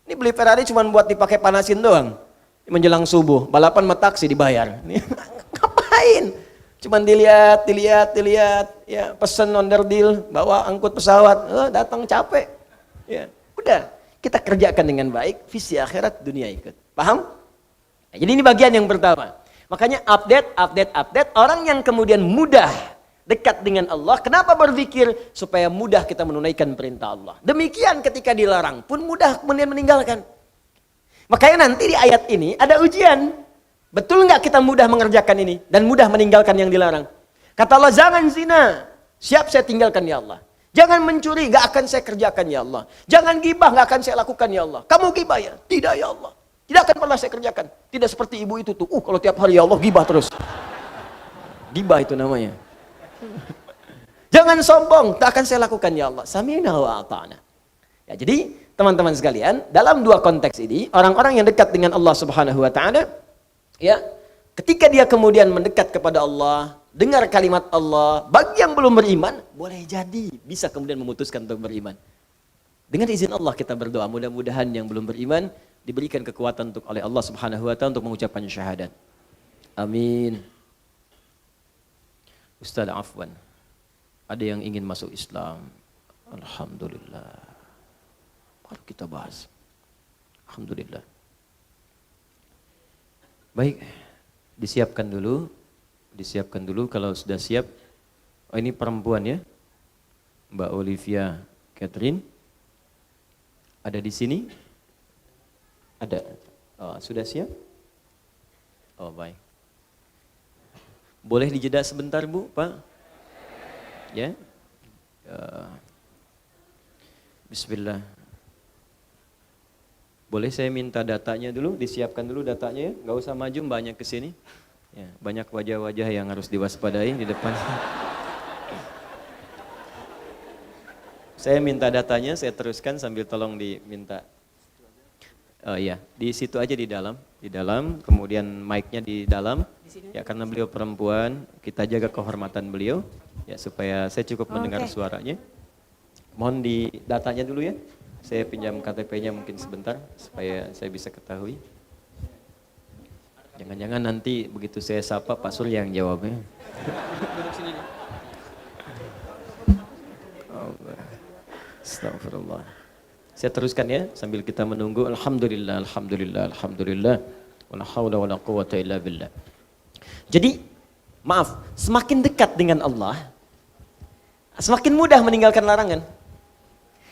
Ini beli Ferrari cuma buat dipakai panasin doang. Menjelang subuh, balapan sama taksi dibayar. Ngapain? Cuman dilihat, ya pesen onder deal, bawa angkut pesawat, datang capek. Ya, udah, kita kerjakan dengan baik, visi akhirat, dunia ikut. Paham? Nah, jadi ini bagian yang pertama. Makanya update, orang yang kemudian mudah dekat dengan Allah, kenapa berzikir? Supaya mudah kita menunaikan perintah Allah. Demikian ketika dilarang pun mudah kemudian meninggalkan. Makanya nanti di ayat ini ada ujian. Betul nggak kita mudah mengerjakan ini dan mudah meninggalkan yang dilarang? Kata Allah, jangan zina, siap saya tinggalkan ya Allah. Jangan mencuri, nggak akan saya kerjakan ya Allah. Jangan gibah, nggak akan saya lakukan ya Allah. Kamu gibah ya? Tidak ya Allah. Tidak akan pernah saya kerjakan. Tidak seperti ibu itu tuh. Kalau tiap hari ya Allah gibah terus. Gibah itu namanya. Jangan sombong, tak akan saya lakukan ya Allah. Sami'na wa ata'na. Ya, jadi teman-teman sekalian, dalam dua konteks ini, orang-orang yang dekat dengan Allah Subhanahu wa taala, ya, ketika dia kemudian mendekat kepada Allah, dengar kalimat Allah, bagi yang belum beriman, boleh jadi bisa kemudian memutuskan untuk beriman. Dengan izin Allah kita berdoa, mudah-mudahan yang belum beriman diberikan kekuatan oleh Allah Subhanahu wa taala untuk mengucapkan syahadat. Amin. Ustaz Afwan, ada yang ingin masuk Islam. Alhamdulillah. Mari kita bahas. Alhamdulillah. Baik, disiapkan dulu kalau sudah siap. Oh, ini perempuan ya, Mbak Olivia Catherine. Ada di sini? Ada. Oh, sudah siap? Oh, baik. Boleh dijeda sebentar Bu, Pak? Ya. Bismillah. Boleh saya minta datanya dulu, disiapkan dulu datanya ya. Nggak usah maju banyak ke sini. Ya, banyak wajah-wajah yang harus diwaspadai di depan. Saya minta datanya, saya teruskan sambil tolong diminta. Iya, di situ aja di dalam, kemudian mic-nya di dalam. Ya, karena beliau perempuan, kita jaga kehormatan beliau, ya supaya saya cukup mendengar suaranya. Mohon di datanya dulu ya. Saya pinjam KTP-nya mungkin sebentar supaya saya bisa ketahui. Jangan-jangan nanti begitu saya sapa Pak Surya yang jawabnya. Astagfirullah. Saya teruskan ya sambil kita menunggu. Alhamdulillah. Wala haula wala quwwata illa billah. Jadi, maaf, semakin dekat dengan Allah, semakin mudah meninggalkan larangan.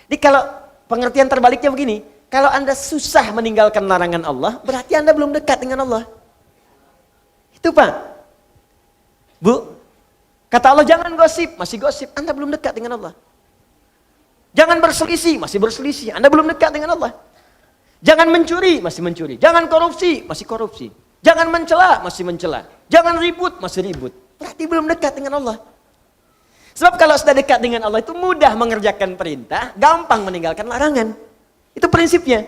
Jadi kalau pengertian terbaliknya begini, kalau Anda susah meninggalkan larangan Allah, berarti Anda belum dekat dengan Allah. Itu Pak. Bu, kata Allah jangan gosip, masih gosip, Anda belum dekat dengan Allah. Jangan berselisih, masih berselisih, Anda belum dekat dengan Allah. Jangan mencuri, masih mencuri. Jangan korupsi, masih korupsi. Jangan mencela, masih mencela. Jangan ribut, masih ribut. Berarti belum dekat dengan Allah. Sebab kalau sudah dekat dengan Allah itu mudah mengerjakan perintah, gampang meninggalkan larangan. Itu prinsipnya.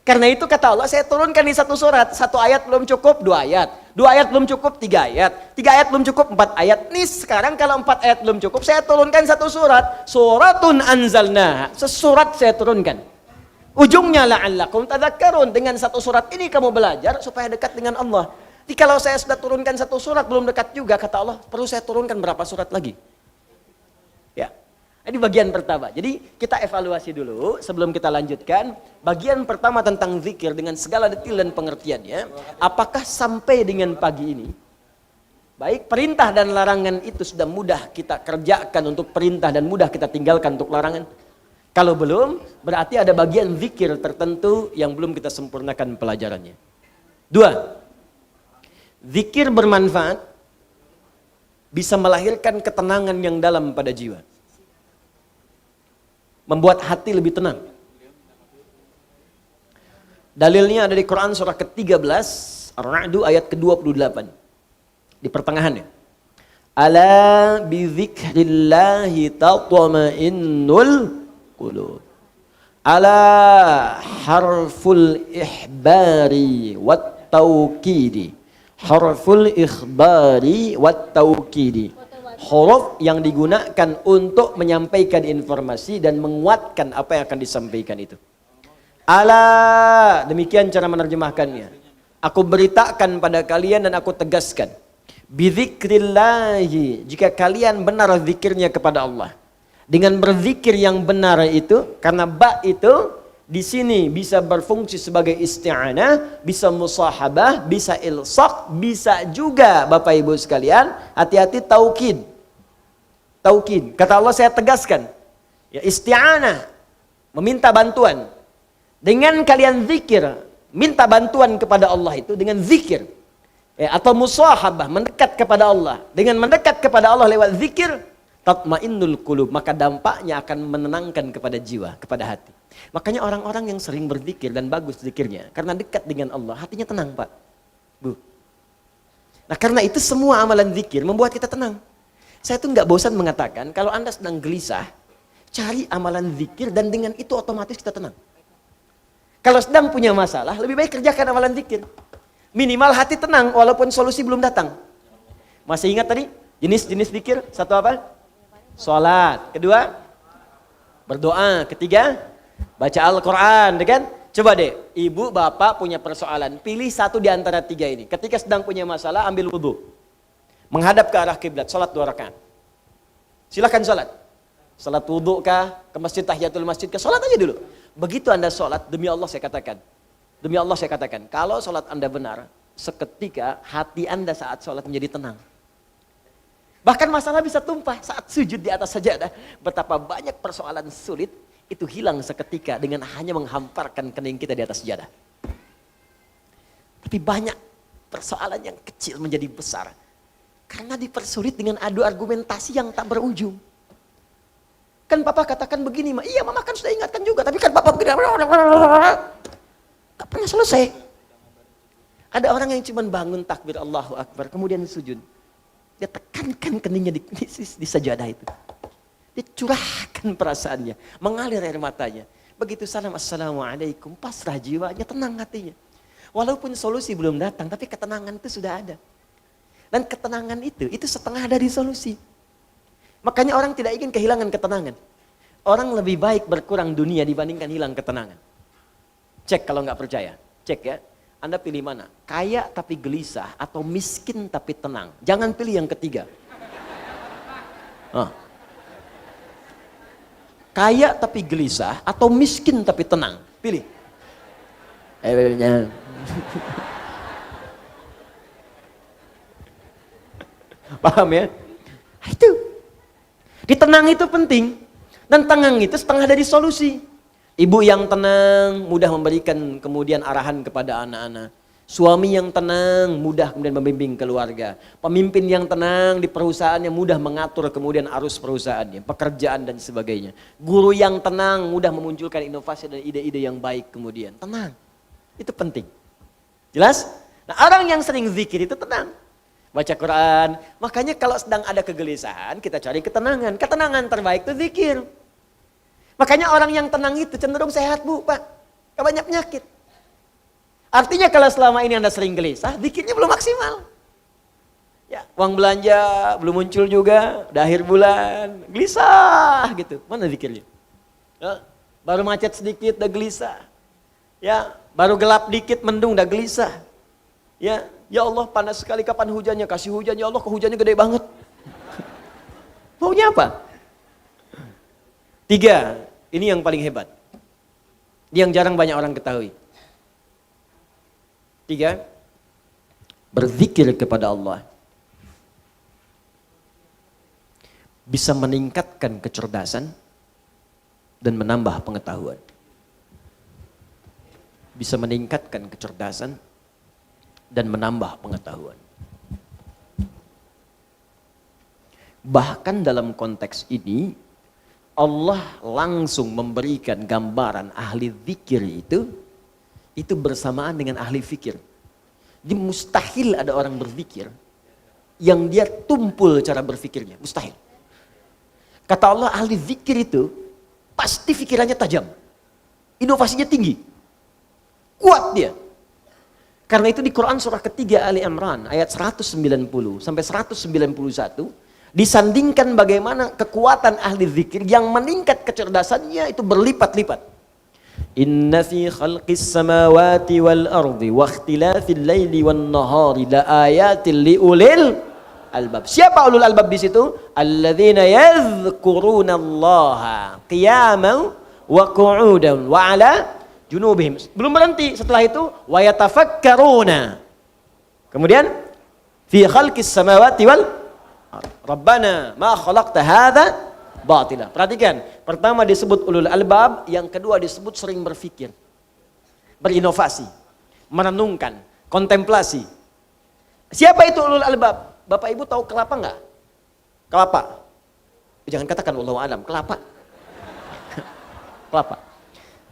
Karena itu kata Allah, saya turunkan di satu surat. Satu ayat belum cukup, 2 ayat. 2 ayat belum cukup, 3 ayat. 3 ayat belum cukup, 4 ayat. Nih sekarang kalau 4 ayat belum cukup, saya turunkan satu surat. Suratun anzalnaha. Sesurat saya turunkan. Ujungnya la'allakum tadhakkarun. Dengan satu surat ini kamu belajar supaya dekat dengan Allah. Jadi kalau saya sudah turunkan satu surat belum dekat juga, kata Allah, perlu saya turunkan berapa surat lagi? Ya. Ini bagian pertama. Jadi kita evaluasi dulu sebelum kita lanjutkan. Bagian pertama tentang zikir dengan segala detail dan pengertiannya. Apakah sampai dengan pagi ini? Baik, perintah dan larangan itu sudah mudah kita kerjakan untuk perintah dan mudah kita tinggalkan untuk larangan. Kalau belum, berarti ada bagian zikir tertentu yang belum kita sempurnakan pelajarannya. 2. Zikir bermanfaat bisa melahirkan ketenangan yang dalam pada jiwa. Membuat hati lebih tenang. Dalilnya ada di Quran surah ke-13, Ar-Ra'd ayat ke-28. Di pertengahannya. Ala bi dzikrillahi tatma'innul qulub. Ala harful ihbari wat taukidi. Harful ikhbari wat taukidi. Huruf yang digunakan untuk menyampaikan informasi dan menguatkan apa yang akan disampaikan itu. Ala, demikian cara menerjemahkannya. Aku beritakan pada kalian dan aku tegaskan. Bidzikrillahi, jika kalian benar zikirnya kepada Allah. Dengan berzikir yang benar itu, karena ba itu di sini bisa berfungsi sebagai isti'anah, bisa musahabah, bisa ilsaq, bisa juga Bapak Ibu sekalian, hati-hati taukid. Taukid, kata Allah saya tegaskan, ya isti'anah, meminta bantuan. Dengan kalian zikir, minta bantuan kepada Allah itu dengan zikir. Ya, atau musahabah, mendekat kepada Allah. Dengan mendekat kepada Allah lewat zikir, tatmainnul qulub, maka dampaknya akan menenangkan kepada jiwa, kepada hati. Makanya orang-orang yang sering berzikir dan bagus zikirnya, karena dekat dengan Allah, hatinya tenang Pak, Bu. Nah karena itu semua amalan zikir membuat kita tenang. Saya tuh nggak bosan mengatakan, kalau Anda sedang gelisah, cari amalan zikir dan dengan itu otomatis kita tenang. Kalau sedang punya masalah, lebih baik kerjakan amalan zikir. Minimal hati tenang walaupun solusi belum datang. Masih ingat tadi jenis-jenis zikir? Satu apa? Salat. Kedua, berdoa. Ketiga, baca Al-Quran. Kan? Coba deh, ibu bapak punya persoalan. Pilih satu di antara tiga ini. Ketika sedang punya masalah, ambil wudhu. Menghadap ke arah kiblat, salat 2 rakaat. Silakan salat. Salat wudhu kah, ke masjid tahiyatul masjid kah, salat aja dulu. Begitu Anda salat, demi Allah saya katakan. Demi Allah saya katakan, kalau salat Anda benar, seketika hati Anda saat salat menjadi tenang. Bahkan masalah bisa tumpah saat sujud di atas sajadah. Betapa banyak persoalan sulit itu hilang seketika dengan hanya menghamparkan kening kita di atas sajadah. Tapi banyak persoalan yang kecil menjadi besar. Karena dipersulit dengan adu argumentasi yang tak berujung. Kan papa katakan begini, iya mama kan sudah ingatkan juga, tapi kan papa begini, tak pernah selesai. Ada orang yang cuma bangun takbir Allahu Akbar, kemudian sujud. Dia tekankan keningnya di sajadah itu. Dia curahkan perasaannya, mengalir air matanya. Begitu salam assalamualaikum, pasrah jiwanya, tenang hatinya. Walaupun solusi belum datang, tapi ketenangan itu sudah ada. Dan ketenangan itu setengah dari solusi. Makanya orang tidak ingin kehilangan ketenangan. Orang lebih baik berkurang dunia dibandingkan hilang ketenangan. Cek kalau nggak percaya, cek ya. Anda pilih mana? Kaya tapi gelisah atau miskin tapi tenang. Jangan pilih yang ketiga. Kaya tapi gelisah atau miskin tapi tenang. Pilih. Paham ya? Itu. Ditenang itu penting. Dan tenang itu setengah dari solusi. Ibu yang tenang, mudah memberikan kemudian arahan kepada anak-anak. Suami yang tenang, mudah kemudian membimbing keluarga. Pemimpin yang tenang di perusahaannya, mudah mengatur kemudian arus perusahaannya, pekerjaan dan sebagainya. Guru yang tenang, mudah memunculkan inovasi dan ide-ide yang baik kemudian. Tenang. Itu penting. Jelas? Nah orang yang sering zikir itu tenang. Baca Quran. Makanya kalau sedang ada kegelisahan, kita cari ketenangan. Ketenangan terbaik itu zikir. Makanya orang yang tenang itu cenderung sehat Bu, Pak. Gak banyak penyakit. Artinya kalau selama ini Anda sering gelisah, zikirnya belum maksimal. Ya, uang belanja belum muncul juga, udah akhir bulan, gelisah gitu. Mana zikirnya? Ya, baru macet sedikit udah gelisah. Ya, baru gelap dikit mendung udah gelisah. Ya Allah panas sekali kapan hujannya, kasih hujan ya Allah, kok hujannya gede banget. Maunya apa? Tiga, ini yang paling hebat. Yang jarang banyak orang ketahui. Tiga, berzikir kepada Allah bisa meningkatkan kecerdasan dan menambah pengetahuan. Bisa meningkatkan kecerdasan dan menambah pengetahuan. Bahkan dalam konteks ini, Allah langsung memberikan gambaran ahli zikir itu bersamaan dengan ahli fikir. Jadi mustahil ada orang berzikir yang dia tumpul cara berfikirnya, mustahil. Kata Allah, ahli zikir itu pasti pikirannya tajam, inovasinya tinggi, kuat dia. Karena itu di Quran surah ketiga Ali Imran ayat 190 sampai 191 disandingkan bagaimana kekuatan ahli zikir yang meningkat kecerdasannya itu berlipat-lipat. Inna fi khalqis samawati wal ardi wa ikhtilafil laili wan nahari la ayatil liulil albab. Siapa ulul albab di situ? Alladzina yadhkurunallaha qiyaman wa qu'udan wa 'ala junubihim. Belum berhenti, setelah itu wa yatafakkaruna. Kemudian fi khalqis samawati wal Rabbana ma khalaqta hadza batila. Perhatikan, pertama disebut ulul albab, yang kedua disebut sering berpikir, berinovasi, merenungkan, kontemplasi. Siapa itu ulul albab? Bapak Ibu tahu kelapa enggak? Kelapa. Jangan katakan wallahu alam, kelapa. Kelapa.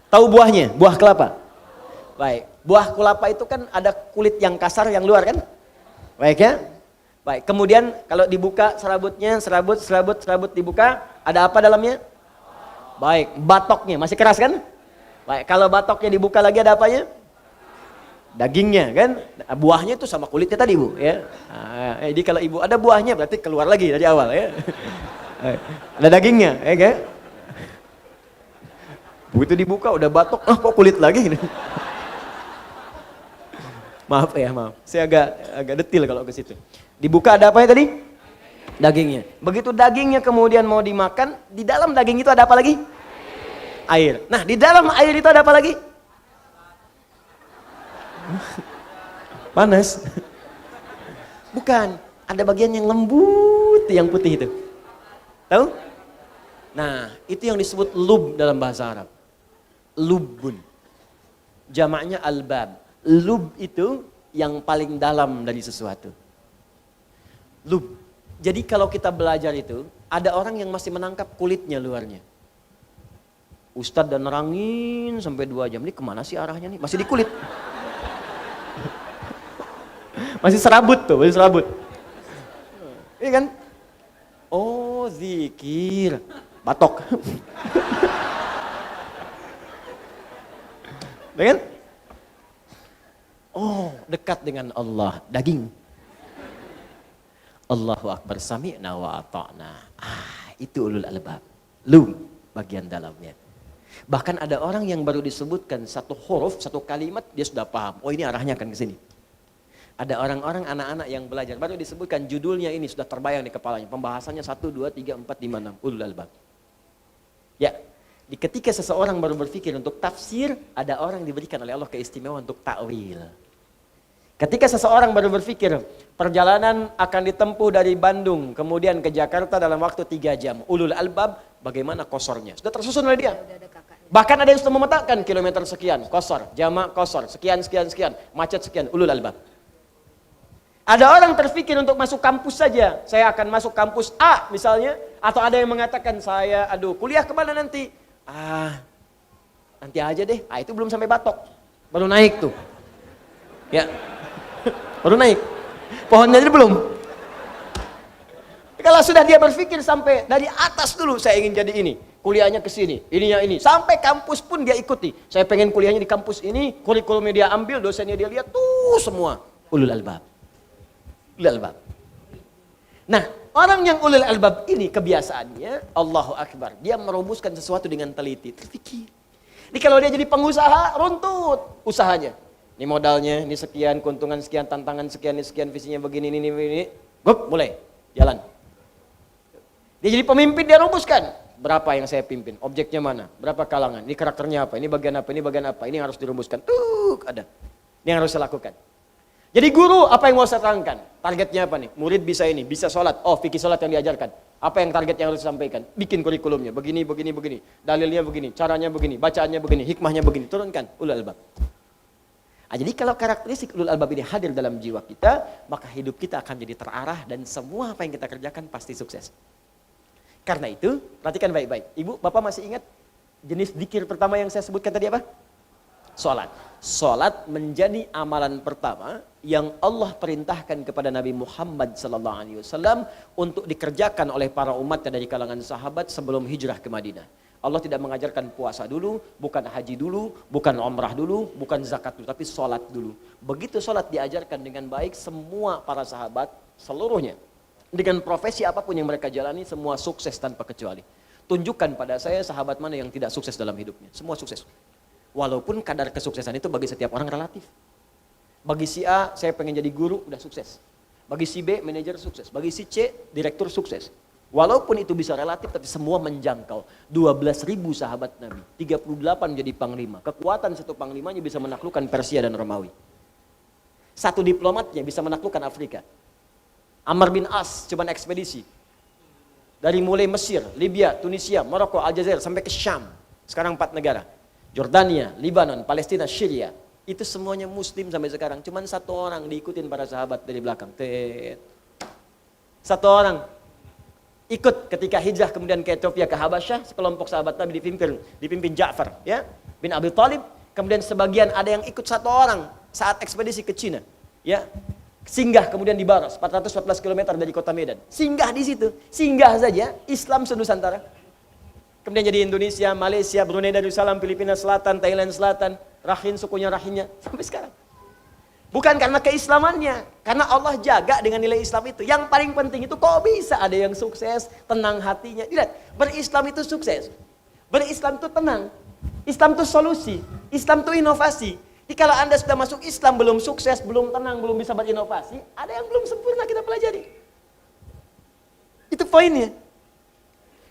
Tahu buahnya? Buah kelapa. Baik. Buah kelapa itu kan ada kulit yang kasar yang luar kan? Baik ya? Baik. Kemudian kalau dibuka serabutnya, serabut dibuka, ada apa dalamnya? Baik. Batoknya masih keras kan? Baik. Kalau batoknya dibuka lagi ada apanya? Dagingnya kan, buahnya itu sama kulitnya tadi Bu ya. Nah, jadi kalau ibu ada buahnya berarti keluar lagi dari awal ya. Ada dagingnya ya kan. Begitu dibuka udah batok, kok kulit lagi. Maaf ya, maaf. Saya agak detil kalau ke situ. Dibuka ada apa ya tadi? Dagingnya. Begitu dagingnya kemudian mau dimakan, di dalam daging itu ada apa lagi? Air. Nah, di dalam air itu ada apa lagi? Panas. Bukan, ada bagian yang lembut, yang putih itu. Tahu? Nah, itu yang disebut lub dalam bahasa Arab. Lubbun. Jamaknya albab. Lub itu yang paling dalam dari sesuatu. Lub. Jadi kalau kita belajar itu, ada orang yang masih menangkap kulitnya luarnya. Ustadz dan nerangin sampai 2 jam. Ini kemana sih arahnya nih? Masih di kulit. Masih serabut tuh, masih serabut. Iya kan? Oh, zikir. Batok. Iya kan? Oh, dekat dengan Allah, daging. Allahu Akbar, sami'na wa ata'na. Itu ulul albab. Lu bagian dalamnya. Bahkan ada orang yang baru disebutkan satu huruf, satu kalimat, dia sudah paham. Oh, ini arahnya akan ke sini. Ada orang-orang anak-anak yang belajar, baru disebutkan judulnya ini sudah terbayang di kepalanya. Pembahasannya 1, 2, 3, 4, 5, 6. Ulul albab. Ya, ketika seseorang baru berpikir untuk tafsir, ada orang diberikan oleh Allah keistimewaan untuk ta'wil. Ketika seseorang baru berpikir, perjalanan akan ditempuh dari Bandung, kemudian ke Jakarta dalam waktu 3 jam. Ulul albab, bagaimana kosornya? Sudah tersusun oleh dia. Bahkan ada yang sudah memetakan kilometer sekian, kosor, jamak kosor, sekian, macet sekian, ulul albab. Ada orang terpikir untuk masuk kampus saja. Saya akan masuk kampus A misalnya. Atau ada yang mengatakan saya, kuliah kemana nanti? Nanti aja deh. Itu belum sampai batok. Baru naik tuh. Ya, baru naik. Pohonnya aja belum. Kalau sudah dia berpikir sampai dari atas dulu, saya ingin jadi ini. Kuliahnya ke sini, ininya ini. Sampai kampus pun dia ikuti. Saya pengen kuliahnya di kampus ini, kurikulumnya dia ambil, dosennya dia lihat, tuh semua. Ulul albab. Ulul albab. Nah, orang yang ulul albab ini kebiasaannya Allahu Akbar. Dia merumuskan sesuatu dengan teliti, terfikir. Ini kalau dia jadi pengusaha, runtut usahanya. Ini modalnya, ini sekian, keuntungan sekian, tantangan sekian, ini sekian, visinya begini, ini. Gup, mulai, jalan. Dia jadi pemimpin, dia rumuskan. berapa yang saya pimpin, objeknya mana, berapa kalangan, ini karakternya apa, ini bagian apa, ini bagian apa, ini yang harus dirumuskan. Ada. Ini yang harus saya lakukan. Jadi guru, apa yang mau saya terangkan? Targetnya apa nih? Murid bisa ini, bisa sholat. Oh, fikih sholat yang diajarkan. Apa yang target yang harus disampaikan? Bikin kurikulumnya, begini, begini, begini. Dalilnya begini, caranya begini, bacaannya begini, hikmahnya begini. Turunkan, ulul albab. Jadi kalau karakteristik ulul albab ini hadir dalam jiwa kita, maka hidup kita akan jadi terarah dan semua apa yang kita kerjakan pasti sukses. Karena itu, perhatikan baik-baik. Ibu, Bapak masih ingat jenis zikir pertama yang saya sebutkan tadi apa? Salat. Salat menjadi amalan pertama yang Allah perintahkan kepada Nabi Muhammad SAW untuk dikerjakan oleh para umatnya dari kalangan sahabat sebelum hijrah ke Madinah. Allah tidak mengajarkan puasa dulu, bukan haji dulu, bukan umrah dulu, bukan zakat dulu, tapi salat dulu. Begitu salat diajarkan dengan baik, semua para sahabat seluruhnya dengan profesi apapun yang mereka jalani semua sukses tanpa kecuali. Tunjukkan pada saya sahabat mana yang tidak sukses dalam hidupnya. Semua sukses. Walaupun kadar kesuksesan itu bagi setiap orang relatif. Bagi si A, saya pengen jadi guru, udah sukses. Bagi si B, manajer sukses. Bagi si C, direktur sukses. Walaupun itu bisa relatif, tapi semua menjangkau. 12.000 sahabat Nabi, 38 jadi panglima. Kekuatan satu panglimanya bisa menaklukkan Persia dan Romawi. Satu diplomatnya bisa menaklukkan Afrika. Amr bin As, cuman ekspedisi. Dari mulai Mesir, Libya, Tunisia, Maroko, Aljazair, sampai ke Syam. Sekarang 4 negara. Jordania, Libanon, Palestina, Syria. Itu semuanya muslim sampai sekarang. Cuman satu orang diikutin para sahabat dari belakang. Satu orang ikut ketika hijrah kemudian ke Ethiopia, ke Habasyah. Sekelompok sahabat Nabi dipimpin Ja'far ya, bin Abi Thalib. Kemudian sebagian ada yang ikut satu orang saat ekspedisi ke Cina. Ya, singgah kemudian di Baros, 414 km dari kota Medan. Singgah di situ. Singgah saja Islam senusantara. Kemudian jadi Indonesia, Malaysia, Brunei Darussalam, Filipina Selatan, Thailand Selatan, Rakhine, sukunya Rakhine, sampai sekarang. Bukan karena keislamannya, karena Allah jaga dengan nilai Islam itu. Yang paling penting itu kok bisa ada yang sukses, tenang hatinya. Lihat, berislam itu sukses. Berislam itu tenang. Islam itu solusi. Islam itu inovasi. Jadi kalau Anda sudah masuk Islam, belum sukses, belum tenang, belum bisa berinovasi, ada yang belum sempurna kita pelajari. Itu poinnya.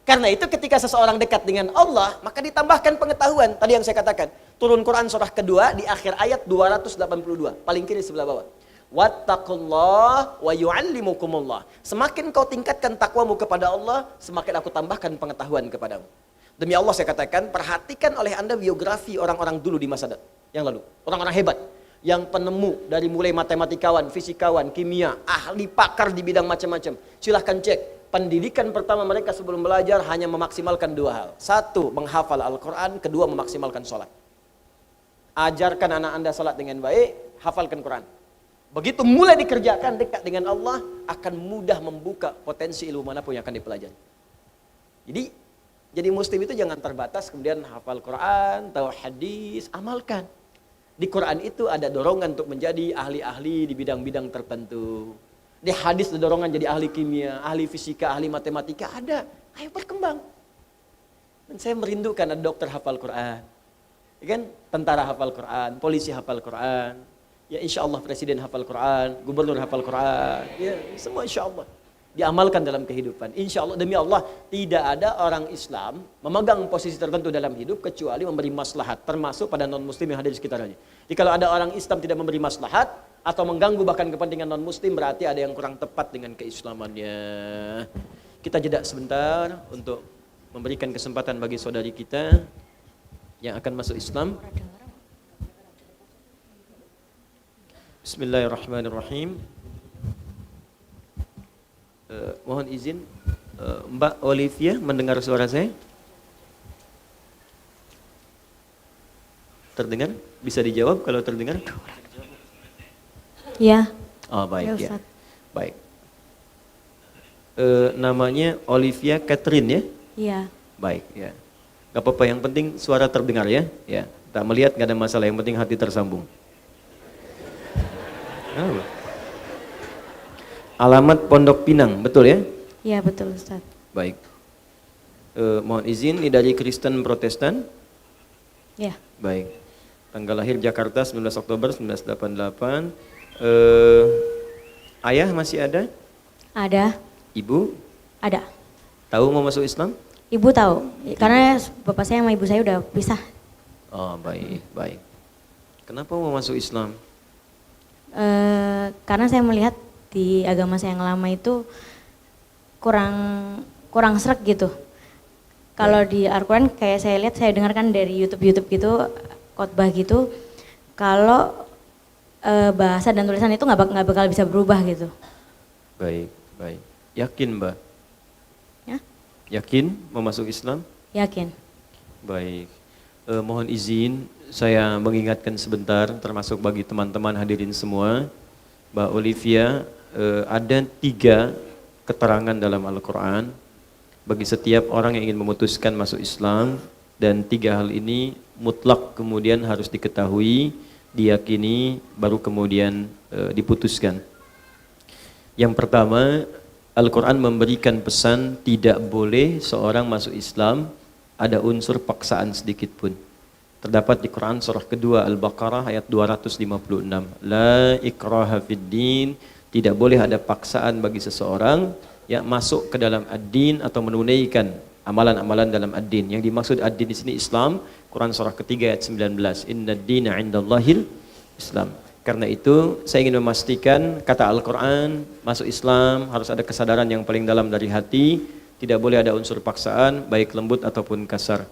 Karena itu ketika seseorang dekat dengan Allah, maka ditambahkan pengetahuan. Tadi yang saya katakan, turun Quran surah kedua di akhir ayat 282, paling kiri sebelah bawah. Wattaqullah wa yu'allimukumullah. Semakin kau tingkatkan takwamu kepada Allah, semakin aku tambahkan pengetahuan kepadamu. Demi Allah saya katakan, perhatikan oleh Anda biografi orang-orang dulu di masa yang lalu. Orang-orang hebat. Yang penemu dari mulai matematikawan, fisikawan, kimia, ahli pakar di bidang macam-macam. Silahkan cek. Pendidikan pertama mereka sebelum belajar hanya memaksimalkan 2 hal. 1, menghafal Al-Quran. 2, memaksimalkan sholat. Ajarkan anak Anda sholat dengan baik, hafalkan Quran. Begitu mulai dikerjakan dekat dengan Allah, akan mudah membuka potensi ilmu manapun yang akan dipelajari. Jadi muslim itu jangan terbatas kemudian hafal Quran, tahu hadis, amalkan. Di Quran itu ada dorongan untuk menjadi ahli-ahli di bidang-bidang tertentu. Di hadis ada dorongan jadi ahli kimia, ahli fisika, ahli matematika, ada. Ayo berkembang. Dan saya merindukan ada dokter hafal Quran. Ya kan? Tentara hafal Quran, polisi hafal Quran. Ya insya Allah presiden hafal Quran, gubernur hafal Quran. Ya semua insya Allah. Diamalkan dalam kehidupan. Insya Allah, demi Allah, tidak ada orang Islam memegang posisi tertentu dalam hidup kecuali memberi maslahat, termasuk pada non-muslim yang hadir di sekitarnya. Jadi kalau ada orang Islam tidak memberi maslahat atau mengganggu bahkan kepentingan non-muslim, berarti ada yang kurang tepat dengan keislamannya. Kita jeda sebentar untuk memberikan kesempatan bagi saudari kita yang akan masuk Islam. Bismillahirrahmanirrahim. Mohon izin, Mbak Olivia mendengar suara saya? Terdengar? Bisa dijawab kalau terdengar? Ya. Oh baik ya. Baik. Namanya Olivia Catherine ya? Iya. Baik ya. Gak apa-apa, yang penting suara terdengar ya. Ya. Tak melihat gak ada masalah, yang penting hati tersambung. Alamat Pondok Pinang, betul ya? Iya betul Ustaz. Baik. Mohon izin, ini dari Kristen Protestan? Ya. Baik. Tanggal lahir Jakarta 19 Oktober 1988. Ayah masih ada? Ada. Ibu? Ada. Tahu mau masuk Islam? Ibu tahu, karena bapak saya sama ibu saya udah pisah. Oh, baik, baik. Kenapa mau masuk Islam? Karena saya melihat di agama saya yang lama itu kurang sreg gitu. Kalau di Al-Quran kayak saya lihat, saya dengarkan dari YouTube gitu, khotbah gitu, kalau bahasa dan tulisan itu nggak bakal bisa berubah gitu. Baik, baik. Yakin, Mbak? Ya? Yakin mau masuk Islam? Yakin. Baik. Mohon izin saya mengingatkan sebentar, termasuk bagi teman-teman hadirin semua, Mbak Olivia, ada 3 keterangan dalam Al-Quran bagi setiap orang yang ingin memutuskan masuk Islam, dan 3 hal ini mutlak kemudian harus diketahui, diyakini, baru kemudian diputuskan. Yang pertama, Al-Quran memberikan pesan tidak boleh seorang masuk Islam ada unsur paksaan sedikit pun. Terdapat di Quran surah kedua Al-Baqarah ayat 256. La ikraha fid din, tidak boleh ada paksaan bagi seseorang yang masuk ke dalam ad-din atau menunaikan amalan-amalan dalam ad-din. Yang dimaksud ad-din di sini Islam, Quran surah ketiga ayat 19. Inna ad-dina 'indallahil Islam. Karena itu saya ingin memastikan kata Al-Quran, masuk Islam harus ada kesadaran yang paling dalam dari hati, tidak boleh ada unsur paksaan, baik lembut ataupun kasar.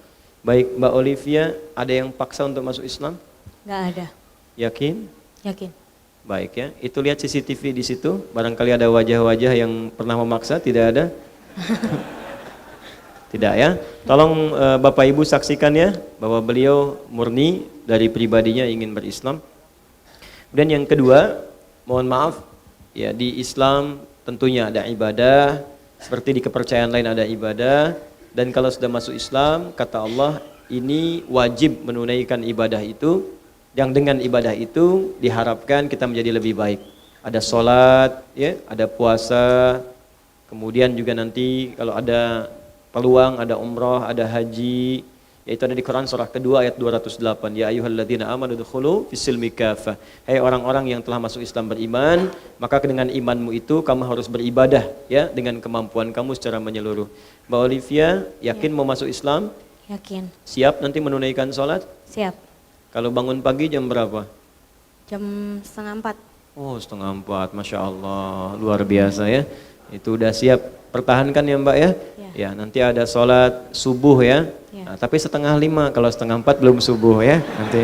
Baik Mbak Olivia, ada yang paksa untuk masuk Islam? Nggak ada. Yakin? Yakin. Baik ya, itu lihat CCTV di situ, barangkali ada wajah-wajah yang pernah memaksa, tidak ada? Tidak ya, tolong Bapak Ibu saksikan ya, bahwa beliau murni dari pribadinya ingin berislam. Dan yang kedua, mohon maaf, ya di Islam tentunya ada ibadah, seperti di kepercayaan lain ada ibadah, dan kalau sudah masuk Islam, kata Allah, ini wajib menunaikan ibadah itu, yang dengan ibadah itu diharapkan kita menjadi lebih baik. Ada sholat, ya, ada puasa, kemudian juga nanti kalau ada peluang, ada umrah, ada haji, yaitu ada di Quran surah kedua ayat 208. Ya ayyuhalladzina amanu dukhulu fis-silmi kafah. Hai orang-orang yang telah masuk Islam beriman, maka dengan imanmu itu kamu harus beribadah ya dengan kemampuan kamu secara menyeluruh. Mbak Olivia, yakin mau masuk Islam? Yakin. Siap nanti menunaikan sholat? Siap. Kalau bangun pagi jam berapa? Jam 3:30. Oh 3:30, Masya Allah, luar biasa ya. Itu udah siap, pertahankan ya Mbak ya. Ya nanti ada sholat subuh ya. Nah, tapi 4:30, kalau 3:30 belum subuh ya nanti.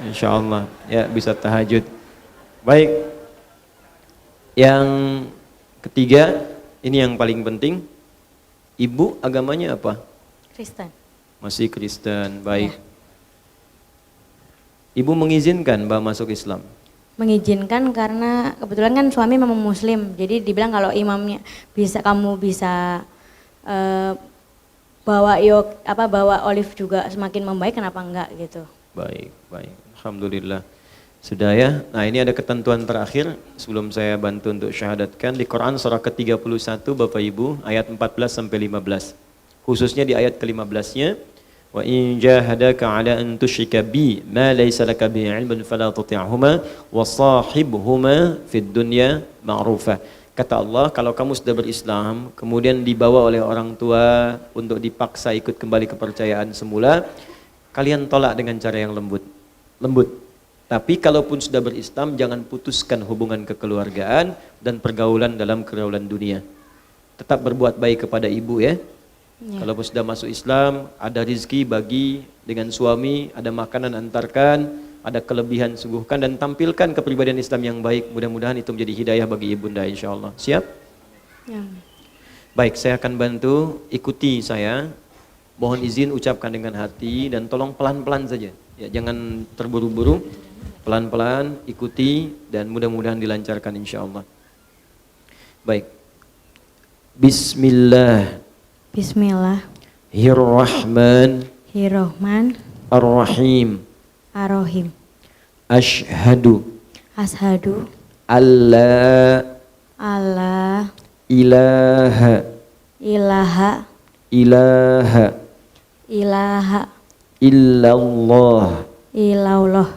Insya Allah ya bisa tahajud. Baik. Yang ketiga, ini yang paling penting. Ibu agamanya apa? Kristen. Masih Kristen, baik. Ibu mengizinkan Mbak masuk Islam? Mengizinkan karena kebetulan kan suami memang muslim, jadi dibilang kalau imamnya kamu bisa bawa olive juga semakin membaik, kenapa enggak gitu. Baik, baik. Alhamdulillah. Sudah ya. Nah, ini ada ketentuan terakhir sebelum saya bantu untuk syahadatkan di Quran surah ke-31 Bapak Ibu ayat 14 sampai 15. Khususnya di ayat ke-15-nya, wa in jahadaka 'ala an tusyrika bi ma laysa laka bi 'ilmun fala tuti'huma wa shahibhuma fid dunya ma'rufa. Kata Allah, kalau kamu sudah berislam, kemudian dibawa oleh orang tua untuk dipaksa ikut kembali kepercayaan semula, kalian tolak dengan cara yang lembut. Tapi kalaupun sudah berislam, jangan putuskan hubungan kekeluargaan dan pergaulan dalam pergaulan dunia. Tetap berbuat baik kepada ibu ya. Kalaupun sudah masuk Islam, ada rizki bagi dengan suami, ada makanan antarkan, ada kelebihan suguhkan, dan tampilkan kepribadian Islam yang baik. Mudah-mudahan itu menjadi hidayah bagi ibunda insyaallah. Siap? Ya. Baik, saya akan bantu, ikuti saya. Mohon izin ucapkan dengan hati dan tolong pelan-pelan saja. Ya, jangan terburu-buru. Pelan-pelan ikuti dan mudah-mudahan dilancarkan insyaallah. Baik. Bismillah. Bismillahirrahmanirrahim. Ar-Rahim. Ashhadu alla ilaha illallah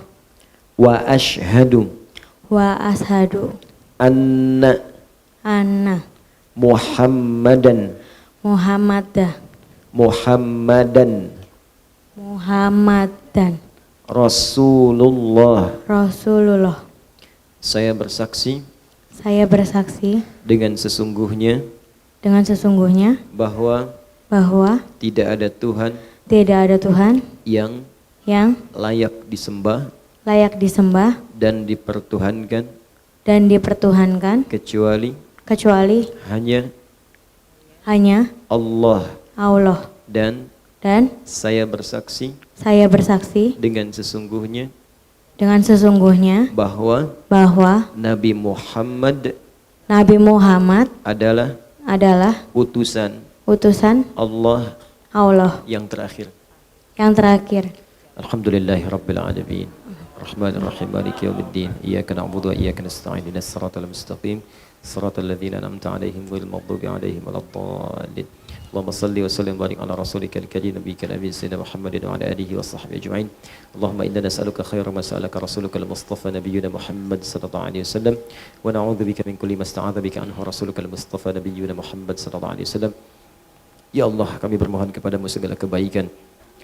wa ashhadu anna Muhammadan Muhammadan Rasulullah. Saya bersaksi dengan sesungguhnya bahwa tidak ada Tuhan yang layak disembah dan dipertuhankan kecuali hanya Allah. Dan saya bersaksi dengan sesungguhnya bahwa Nabi Muhammad adalah utusan Allah yang terakhir. Alhamdulillahi Rabbil Alamin. Rahmanir Rahim Maliki Yawmiddin. Iyyaka na'budu wa iyyaka nasta'in. Ihdinas siratal mustaqim. Siratal ladzina an'amta 'alaihim ghairil maghdubi 'alaihim waladdallin. Allahumma salli wa sallim wa barik ala rasulika al-karim nabiyyika nabiy sayyidina Muhammadin wa ala alihi wa sahbihi ajma'in. Allahumma inna nas'aluka khairan ma sa'alaka rasuluka al-mustafa nabiyyuna Muhammad sallallahu alaihi wasallam wa na'udzubika min kulli ma sta'adha bika anhu rasuluka al-mustafa nabiyyuna Muhammad sallallahu alaihi wasallam. Ya Allah, kami bermohon kepadamu segala kebaikan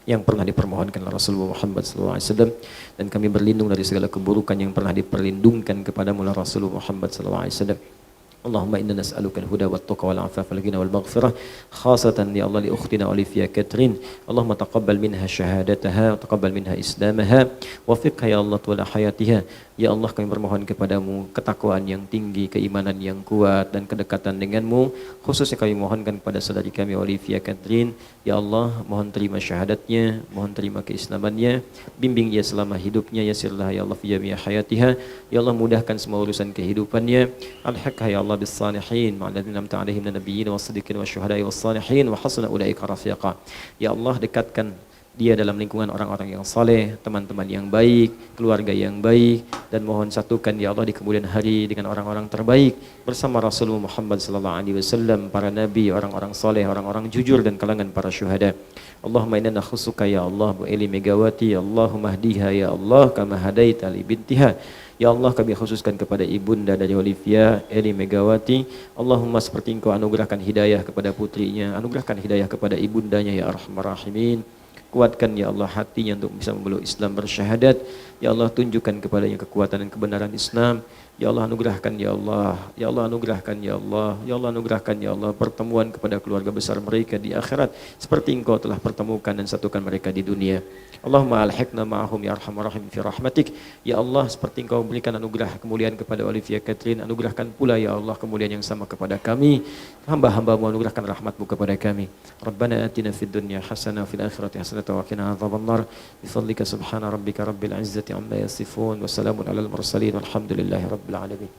yang pernah dipermohonkan oleh Rasulullah Muhammad SAW, dan kami berlindung dari segala keburukan yang pernah diperlindungkan kepadamu oleh Rasulullah Muhammad SAW. Allahumma inna nas'aluka al-huda wa tuqa wal afafa wal ghina wal maghfirah khasatan ya Allah li ukhtina Olivia Catherine. Allahumma taqabbal minha syahadataha wa taqabbal minha islamaha wa fiqha ya Allah tuala hayatiha. Ya Allah, kami bermohon kepadamu ketakwaan yang tinggi, keimanan yang kuat dan kedekatan denganmu. Khususnya kami mohonkan kepada saudari kami Olivia Catherine. Ya Allah, mohon terima syahadatnya, mohon terima keislamannya, bimbing ia selama hidupnya, yasirlah ya Allah fi jami'i hayatiha. Ya Allah, mudahkan semua urusan kehidupannya. Alhaqha ya Allah bis salihin ma'alladzina amta 'alaihim min nabiyyin was-siddiqin wasyuhada'i was-salihin wa hasuna ulaika rafiqa. Ya Allah, dekatkan dia dalam lingkungan orang-orang yang saleh, teman-teman yang baik, keluarga yang baik, dan mohon satukan ya Allah di kemudian hari dengan orang-orang terbaik bersama Rasulullah Muhammad sallallahu alaihi wasallam, para nabi, orang-orang saleh, orang-orang jujur dan kalangan para syuhada. Allahumma inna nakhusuka ya Allah Bu Eli Megawati, Allahumma hdiha ya Allah kama hadaita li bintiha. Ya Allah, kami khususkan kepada ibunda dari Olivia Eli Megawati. Allahumma seperti Engkau anugerahkan hidayah kepada putrinya, anugerahkan hidayah kepada ibundanya ya Arhamar Rahimin. Kuatkan ya Allah hatinya untuk bisa memeluk Islam bersyahadat. Ya Allah, tunjukkan kepadanya kekuatan dan kebenaran Islam. Ya Allah, anugerahkan ya Allah. Ya Allah, anugerahkan ya Allah. Ya Allah, anugerahkan ya Allah pertemuan kepada keluarga besar mereka di akhirat seperti Engkau telah pertemukan dan satukan mereka di dunia. Allahumma alhiqna ma'ahum ya arhamar rahim fi rahmatik. Ya Allah, seperti Engkau berikan anugerah kemuliaan kepada Olivia Catherine, anugerahkan pula ya Allah kemuliaan yang sama kepada kami. Hamba-hambamu, anugerahkan rahmatmu kepada kami. Rabbana atina fid dunya hasanah wa fil akhirati hasanah wa qina adzabannar. Bi fadlika subhana rabbika rabbil izzati amma yasifun wa salamun alal mursalin walhamdulillahi rabbil alamin.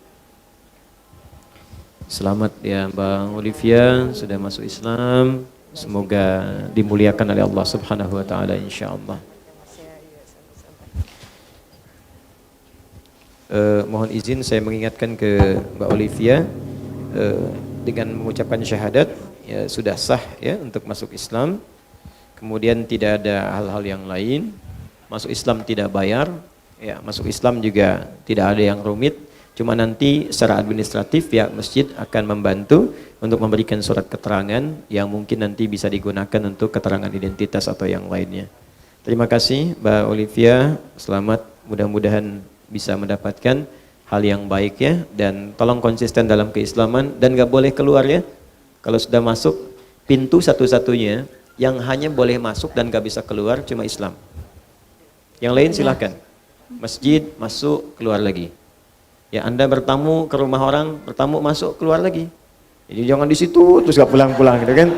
Selamat ya Bang Olivia sudah masuk Islam. Semoga dimuliakan oleh Allah Subhanahu wa taala insyaallah. Mohon izin saya mengingatkan ke Mbak Olivia dengan mengucapkan syahadat ya sudah sah ya untuk masuk Islam. Kemudian tidak ada hal-hal yang lain. Masuk Islam tidak bayar, ya masuk Islam juga tidak ada yang rumit. Cuma nanti secara administratif pihak masjid akan membantu untuk memberikan surat keterangan yang mungkin nanti bisa digunakan untuk keterangan identitas atau yang lainnya. Terima kasih Mbak Olivia, selamat, mudah-mudahan bisa mendapatkan hal yang baik ya, dan tolong konsisten dalam keislaman dan gak boleh keluar ya. Kalau sudah masuk, pintu satu-satunya yang hanya boleh masuk dan gak bisa keluar cuma Islam. Yang lain silakan, masjid masuk keluar lagi. Ya Anda bertamu ke rumah orang, bertamu masuk keluar lagi. Jadi jangan di situ terus gak pulang-pulang gitu kan.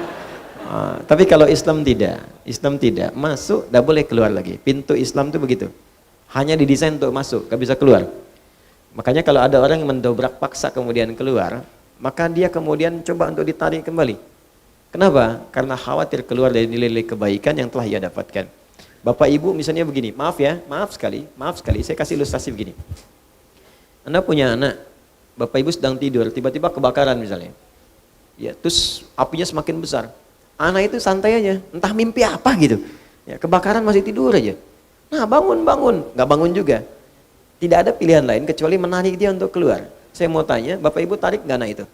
Tapi kalau Islam tidak masuk, tidak boleh keluar lagi. Pintu Islam itu begitu, hanya didesain untuk masuk, gak bisa keluar. Makanya kalau ada orang yang mendobrak paksa kemudian keluar, maka dia kemudian coba untuk ditarik kembali. Kenapa? Karena khawatir keluar dari nilai-nilai kebaikan yang telah ia dapatkan. Bapak Ibu misalnya begini, maaf sekali, saya kasih ilustrasi begini. Anda punya anak, Bapak Ibu sedang tidur, tiba-tiba kebakaran misalnya. Ya, terus apinya semakin besar. Anak itu santai aja, entah mimpi apa gitu. Ya, kebakaran masih tidur aja. Nah, bangun, nggak bangun juga. Tidak ada pilihan lain kecuali menarik dia untuk keluar. Saya mau tanya, Bapak Ibu tarik nggak anak itu?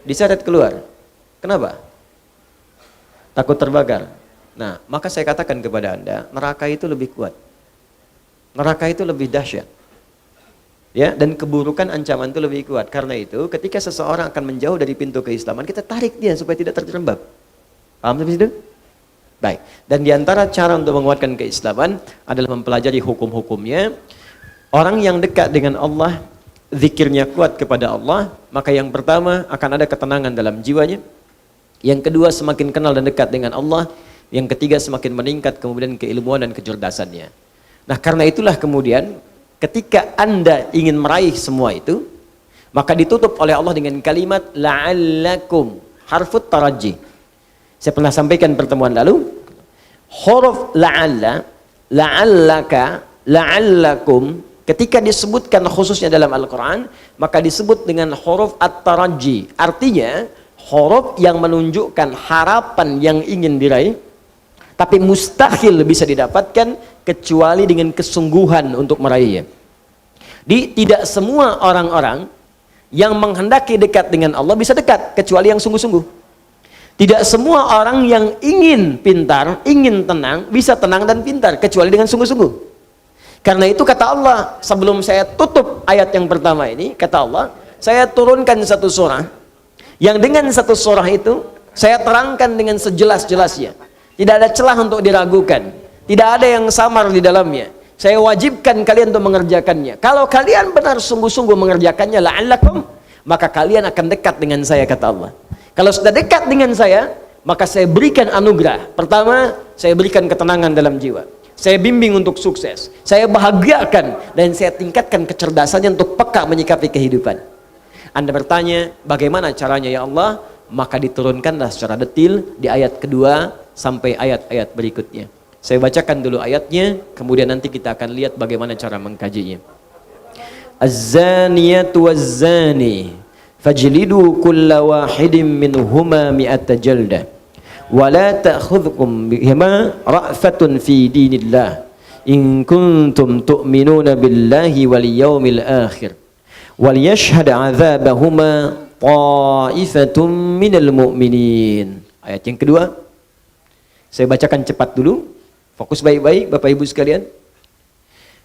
Diseret keluar. Kenapa? Takut terbakar. Nah, maka saya katakan kepada Anda, neraka itu lebih kuat. Neraka itu lebih dahsyat. Ya, dan keburukan ancaman itu lebih kuat. Karena itu, ketika seseorang akan menjauh dari pintu keislaman, kita tarik dia supaya tidak terjerembab. Paham sampai situ? Baik. Dan diantara cara untuk menguatkan keislaman adalah mempelajari hukum-hukumnya. Orang yang dekat dengan Allah, zikirnya kuat kepada Allah, maka yang pertama akan ada ketenangan dalam jiwanya. Yang kedua, semakin kenal dan dekat dengan Allah. Yang ketiga, semakin meningkat kemudian keilmuan dan kecerdasannya. Nah, karena itulah kemudian ketika Anda ingin meraih semua itu, maka ditutup oleh Allah dengan kalimat la'allakum, harfut taraji. Saya pernah sampaikan pertemuan lalu, huruf la'alla, la'allaka, la'allakum, ketika disebutkan khususnya dalam Al-Quran, maka disebut dengan huruf at-taraji. Artinya, huruf yang menunjukkan harapan yang ingin diraih, tapi mustahil bisa didapatkan kecuali dengan kesungguhan untuk meraihnya. Tidak semua orang-orang yang menghendaki dekat dengan Allah bisa dekat, kecuali yang sungguh-sungguh. Tidak semua orang yang ingin pintar, ingin tenang, bisa tenang dan pintar, kecuali dengan sungguh-sungguh. Karena itu kata Allah, sebelum saya tutup ayat yang pertama ini, kata Allah, saya turunkan satu surah, yang dengan satu surah itu, saya terangkan dengan sejelas-jelasnya. Tidak ada celah untuk diragukan. Tidak ada yang samar di dalamnya. Saya wajibkan kalian untuk mengerjakannya. Kalau kalian benar sungguh-sungguh mengerjakannya, la'allakum, maka kalian akan dekat dengan saya, kata Allah. Kalau sudah dekat dengan saya, maka saya berikan anugerah. Pertama, saya berikan ketenangan dalam jiwa. Saya bimbing untuk sukses. Saya bahagiakan dan saya tingkatkan kecerdasannya untuk peka menyikapi kehidupan. Anda bertanya, bagaimana caranya ya Allah? Maka diturunkanlah secara detil di ayat kedua sampai ayat-ayat berikutnya. Saya bacakan dulu ayatnya, kemudian nanti kita akan lihat bagaimana cara mengkajinya. Az-zaniyatu waz-zani fajlidu kulla wahidin minhuma mi'ata jaldah wa la ta'khudhukum bihima ra'fatun fi dinillah in kuntum tu'minuna billahi wal yawmil akhir wal yashhad 'adzabahuma ta'ifatun minal mu'minin. Ayat yang kedua saya bacakan cepat dulu, fokus baik-baik Bapak Ibu sekalian.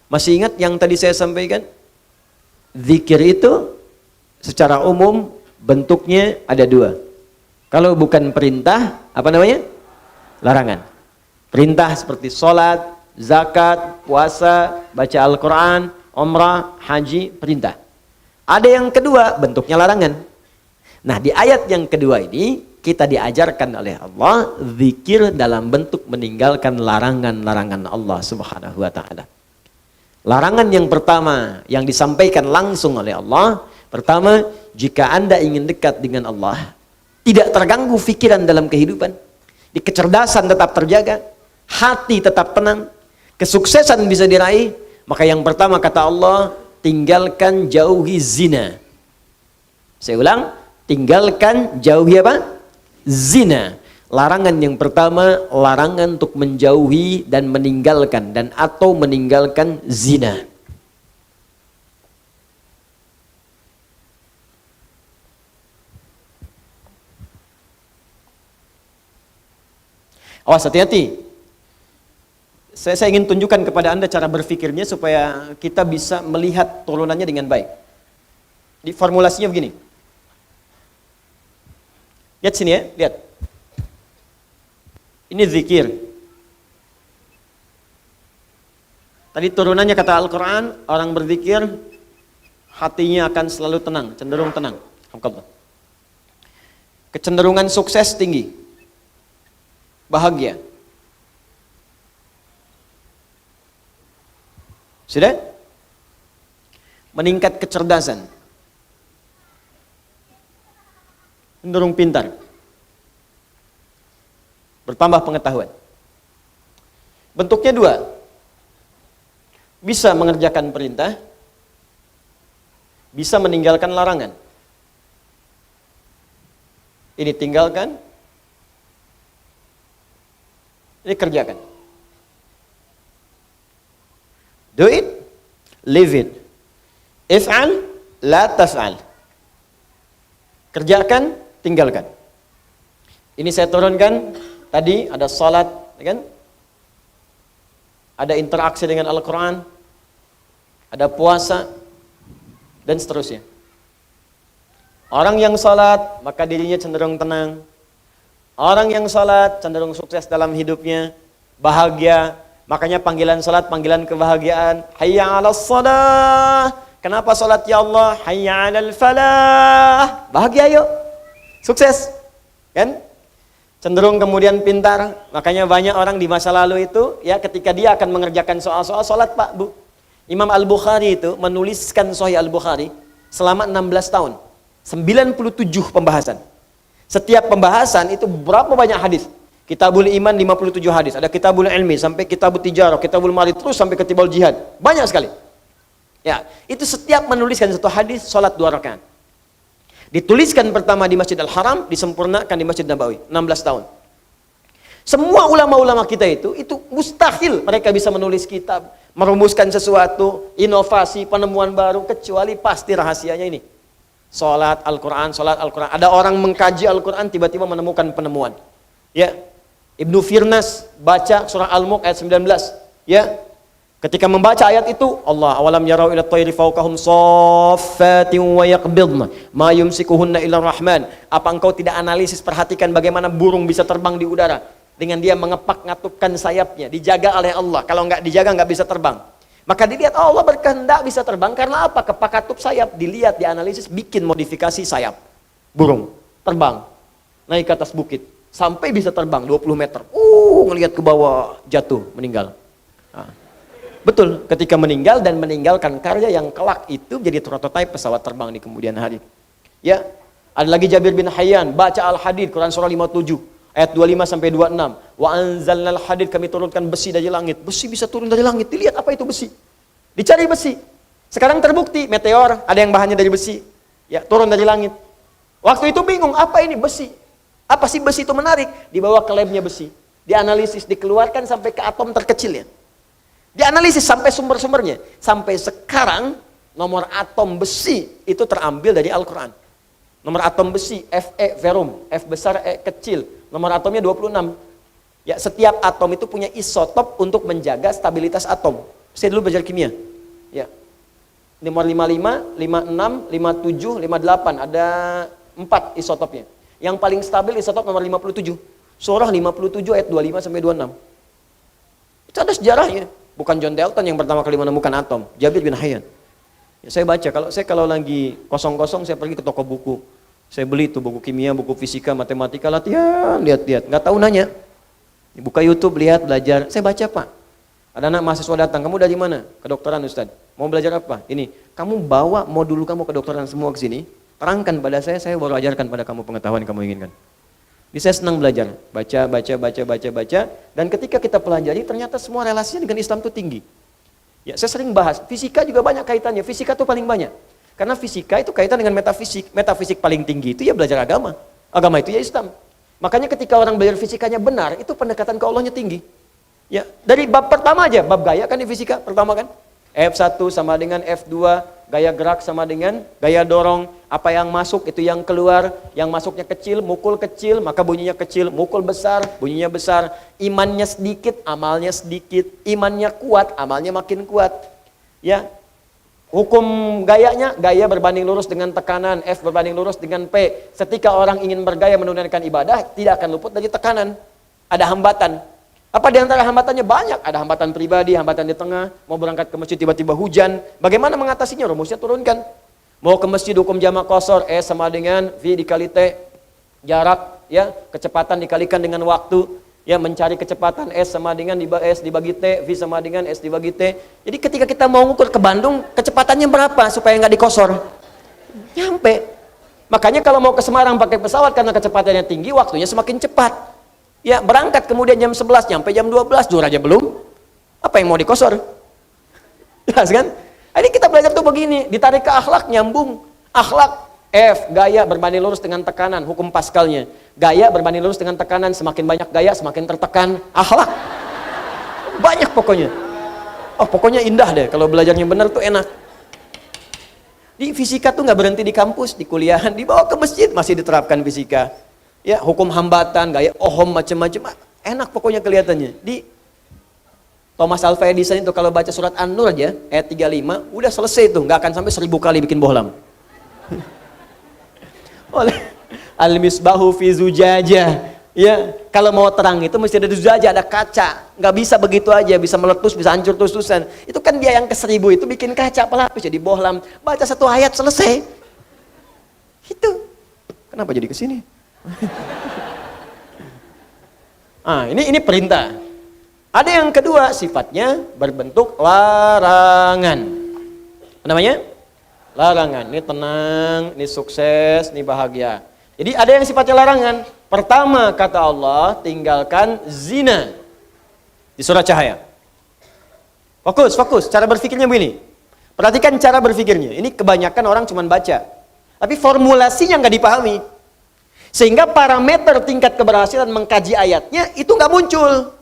Masih ingat yang tadi saya sampaikan? Zikir itu secara umum bentuknya ada dua. Kalau bukan perintah, apa namanya? Larangan. Perintah seperti sholat, zakat, puasa, baca Al-Quran, umrah, haji, perintah. Ada yang kedua, bentuknya larangan. Nah, di ayat yang kedua ini kita diajarkan oleh Allah zikir dalam bentuk meninggalkan larangan-larangan Allah Subhanahu wa taala. Larangan yang pertama yang disampaikan langsung oleh Allah, pertama, jika Anda ingin dekat dengan Allah, tidak terganggu pikiran dalam kehidupan, di kecerdasan tetap terjaga, hati tetap tenang, kesuksesan bisa diraih, maka yang pertama kata Allah, tinggalkan jauhi zina. Saya ulang, tinggalkan jauhi apa? Zina. Larangan yang pertama, larangan untuk menjauhi dan meninggalkan dan atau meninggalkan zina. Awas, hati-hati. Saya ingin tunjukkan kepada Anda cara berpikirnya supaya kita bisa melihat turunannya dengan baik. Di formulasinya begini. Lihat sini ya, lihat. Ini zikir. Tadi turunannya kata Al-Quran, orang berzikir, hatinya akan selalu tenang, cenderung tenang. Kecenderungan sukses tinggi. Bahagia. Sudah? Meningkat kecerdasan. Cenderung pintar. Bertambah pengetahuan. Bentuknya dua. Bisa mengerjakan perintah, bisa meninggalkan larangan. Ini tinggalkan, ini kerjakan. Do it, live it. If'al, la taf'al. Kerjakan, tinggalkan. Ini saya turunkan tadi ada salat, ya kan? Ada interaksi dengan Al-Quran, ada puasa, dan seterusnya. Orang yang salat, maka dirinya cenderung tenang. Orang yang salat cenderung sukses dalam hidupnya, bahagia. Makanya panggilan salat, panggilan kebahagiaan. Hayya 'alas shalah. Kenapa salat ya Allah? Hayya 'alal falah. Bahagia yuk. Sukses. Kan? Cenderung kemudian pintar. Makanya banyak orang di masa lalu itu, ya ketika dia akan mengerjakan soal-soal salat, Pak, Bu. Imam Al-Bukhari itu menuliskan Sahih Al-Bukhari selama 16 tahun. 97 pembahasan. Setiap pembahasan itu berapa banyak hadis? Kitabul Iman 57 hadis, ada Kitabul Ilmi sampai Kitabul Tijarah, Kitabul Mali, terus sampai Kitabul Jihad. Banyak sekali. Ya, itu setiap menuliskan satu hadis salat 2 rakaat. Dituliskan pertama di Masjid Al-Haram, disempurnakan di Masjid Nabawi, 16 tahun. Semua ulama-ulama kita itu mustahil mereka bisa menulis kitab, merumuskan sesuatu, inovasi, penemuan baru, kecuali pasti rahasianya ini. Salat Al-Quran, salat Al-Quran. Ada orang mengkaji Al-Quran, tiba-tiba menemukan penemuan. Ya, Ibnu Firnas baca surah Al-Mulk ayat 19. Ya, ketika membaca ayat itu, Allah awalam yarau ila tayri fawqahum saffatin wa yaqbidna ma yumsikuhunna illa rahman. Apa engkau tidak analisis, perhatikan bagaimana burung bisa terbang di udara dengan dia mengepak ngatupkan sayapnya, dijaga oleh Allah. Kalau enggak dijaga enggak bisa terbang. Maka dilihat Allah berkehendak bisa terbang karena apa? Kepak katup sayap, dilihat, dianalisis, bikin modifikasi sayap burung, terbang naik ke atas bukit sampai bisa terbang 20 meter. Ngelihat ke bawah, jatuh, meninggal. Nah, betul, ketika meninggal dan meninggalkan karya yang kelak itu jadi prototipe pesawat terbang di kemudian hari. Ya, ada lagi Jabir bin Hayyan baca Al-Hadid, Quran surah 57 ayat 25 sampai 26. Wa anzalnal hadid, kami turunkan besi dari langit. Besi bisa turun dari langit. Dilihat apa itu besi. Dicari besi. Sekarang terbukti meteor ada yang bahannya dari besi. Ya, turun dari langit. Waktu itu bingung, apa ini besi? Apa sih besi itu menarik? Dibawa ke labnya besi. Dianalisis, dikeluarkan sampai ke atom terkecilnya. Dianalisis sampai sumber-sumbernya. Sampai sekarang nomor atom besi itu terambil dari Al-Quran. Nomor atom besi Fe verum, F besar E kecil. Nomor atomnya 26. Ya, setiap atom itu punya isotop untuk menjaga stabilitas atom. Saya dulu belajar kimia. Ya. Nomor 55, 56, 57, 58. Ada 4 isotopnya. Yang paling stabil isotop nomor 57. Surah 57 ayat 25 sampai 26. Itu ada sejarahnya. Bukan John Dalton yang pertama kali menemukan atom. Jabir bin Hayyan. Ya, saya baca, kalau lagi kosong-kosong saya pergi ke toko buku. Saya beli tuh buku kimia, buku fisika, matematika, latihan, lihat-lihat. Nggak tahu nanya. Buka YouTube, lihat, belajar. Saya baca, Pak. Ada anak mahasiswa datang, kamu dari mana? Kedokteran, Ustaz. Mau belajar apa? Ini, kamu bawa modul kamu kedokteran semua ke sini, terangkan pada saya baru ajarkan pada kamu pengetahuan yang kamu inginkan. Jadi saya senang belajar. Baca. Dan ketika kita pelajari, ternyata semua relasinya dengan Islam itu tinggi. Ya, saya sering bahas, fisika juga banyak kaitannya. Fisika itu paling banyak. Karena fisika itu kaitan dengan metafisik. Metafisik paling tinggi itu ya belajar agama. Agama itu ya Islam. Makanya ketika orang belajar fisikanya benar, itu pendekatan ke Allahnya tinggi. Ya, dari bab pertama aja, bab gaya kan di fisika pertama kan. F1 sama dengan F2, gaya gerak sama dengan gaya dorong. Apa yang masuk itu yang keluar. Yang masuknya kecil, mukul kecil, maka bunyinya kecil. Mukul besar, bunyinya besar. Imannya sedikit, amalnya sedikit. Imannya kuat, amalnya makin kuat. Ya. Hukum gayanya, gaya berbanding lurus dengan tekanan, F berbanding lurus dengan P. Ketika orang ingin bergaya menunaikan ibadah, tidak akan luput dari tekanan. Ada hambatan. Apa di antara hambatannya? Banyak. Ada hambatan pribadi, hambatan di tengah, mau berangkat ke masjid tiba-tiba hujan. Bagaimana mengatasinya? Rumusnya turunkan. Mau ke masjid hukum jamak qashar, S sama dengan V dikali T. Jarak, ya, kecepatan dikalikan dengan waktu. Ya, mencari kecepatan S sama dengan S dibagi T, V sama dengan S dibagi T. Jadi ketika kita mau ngukur ke Bandung, kecepatannya berapa supaya nggak dikosor? Nyampe. Makanya kalau mau ke Semarang pakai pesawat karena kecepatannya tinggi, waktunya semakin cepat. Ya, berangkat kemudian jam 11, nyampe jam 12, zuhur aja belum. Apa yang mau dikosor? Jelas kan? Ini kita belajar tuh begini, ditarik ke akhlak, nyambung. Akhlak, F, gaya berbanding lurus dengan tekanan, hukum Pascalnya. Gaya berbanding lurus dengan tekanan, semakin banyak gaya, semakin tertekan. Akhlak. Banyak pokoknya. Oh, pokoknya indah deh, kalau belajarnya benar tuh enak. Di fisika tuh nggak berhenti di kampus, di kuliahan, dibawa ke masjid, masih diterapkan fisika. Ya, hukum hambatan, gaya ohom macam-macam, enak pokoknya kelihatannya. Di Thomas Alva Edison itu kalau baca surat An-Nur aja, ayat 35, udah selesai itu, nggak akan sampai 1000 kali bikin bohlam. Oleh Al-Misbahu fi Zujajah. Ya, kalau mau terang itu mesti ada zujajah, ada kaca. Nggak bisa begitu aja, bisa meletus, bisa hancur terus-terusan. Itu kan dia yang ke-1000 itu bikin kaca pelapis jadi bohlam. Baca satu ayat selesai. Itu. Kenapa jadi ke sini? Ini perintah. Ada yang kedua, sifatnya berbentuk larangan. Apa namanya? Larangan. Ini tenang, ini sukses, ini bahagia. Jadi ada yang sifatnya larangan. Pertama kata Allah, tinggalkan zina. Di surah Cahaya. Fokus. Cara berpikirnya begini. Perhatikan cara berpikirnya. Ini kebanyakan orang cuma baca. Tapi formulasinya nggak dipahami. Sehingga parameter tingkat keberhasilan mengkaji ayatnya itu nggak muncul.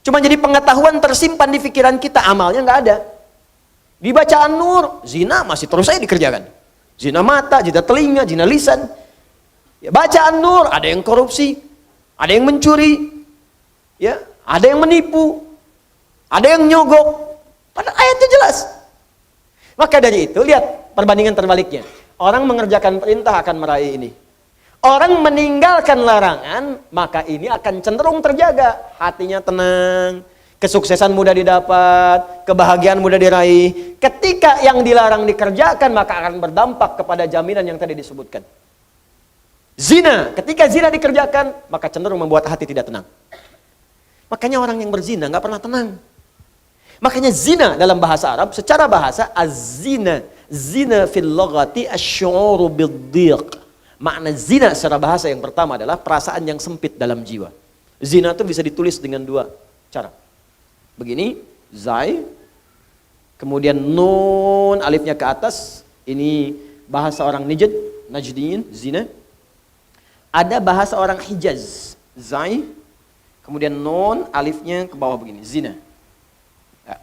Cuma jadi pengetahuan tersimpan di pikiran kita, amalnya nggak ada. Di bacaan Nur, zina masih terus saja dikerjakan. Zina mata, zina telinga, zina lisan. Ya, bacaan Nur, ada yang korupsi, ada yang mencuri, ya, ada yang menipu, ada yang nyogok. Padahal ayatnya jelas. Maka dari itu, lihat perbandingan terbaliknya. Orang mengerjakan perintah akan meraih ini. Orang meninggalkan larangan, maka ini akan cenderung terjaga. Hatinya tenang, kesuksesan mudah didapat, kebahagiaan mudah diraih. Ketika yang dilarang dikerjakan, maka akan berdampak kepada jaminan yang tadi disebutkan. Zina, ketika zina dikerjakan, maka cenderung membuat hati tidak tenang. Makanya orang yang berzina nggak pernah tenang. Makanya zina dalam bahasa Arab, secara bahasa az-zina, zina fil lughati asy-syu'uru bid-dhiq. Makna zina secara bahasa yang pertama adalah perasaan yang sempit dalam jiwa. Zina itu bisa ditulis dengan dua cara. Begini, zai, kemudian nun, alifnya ke atas. Ini bahasa orang Najdin, zina. Ada bahasa orang Hijaz, zai, kemudian nun, alifnya ke bawah begini, zina. Ya.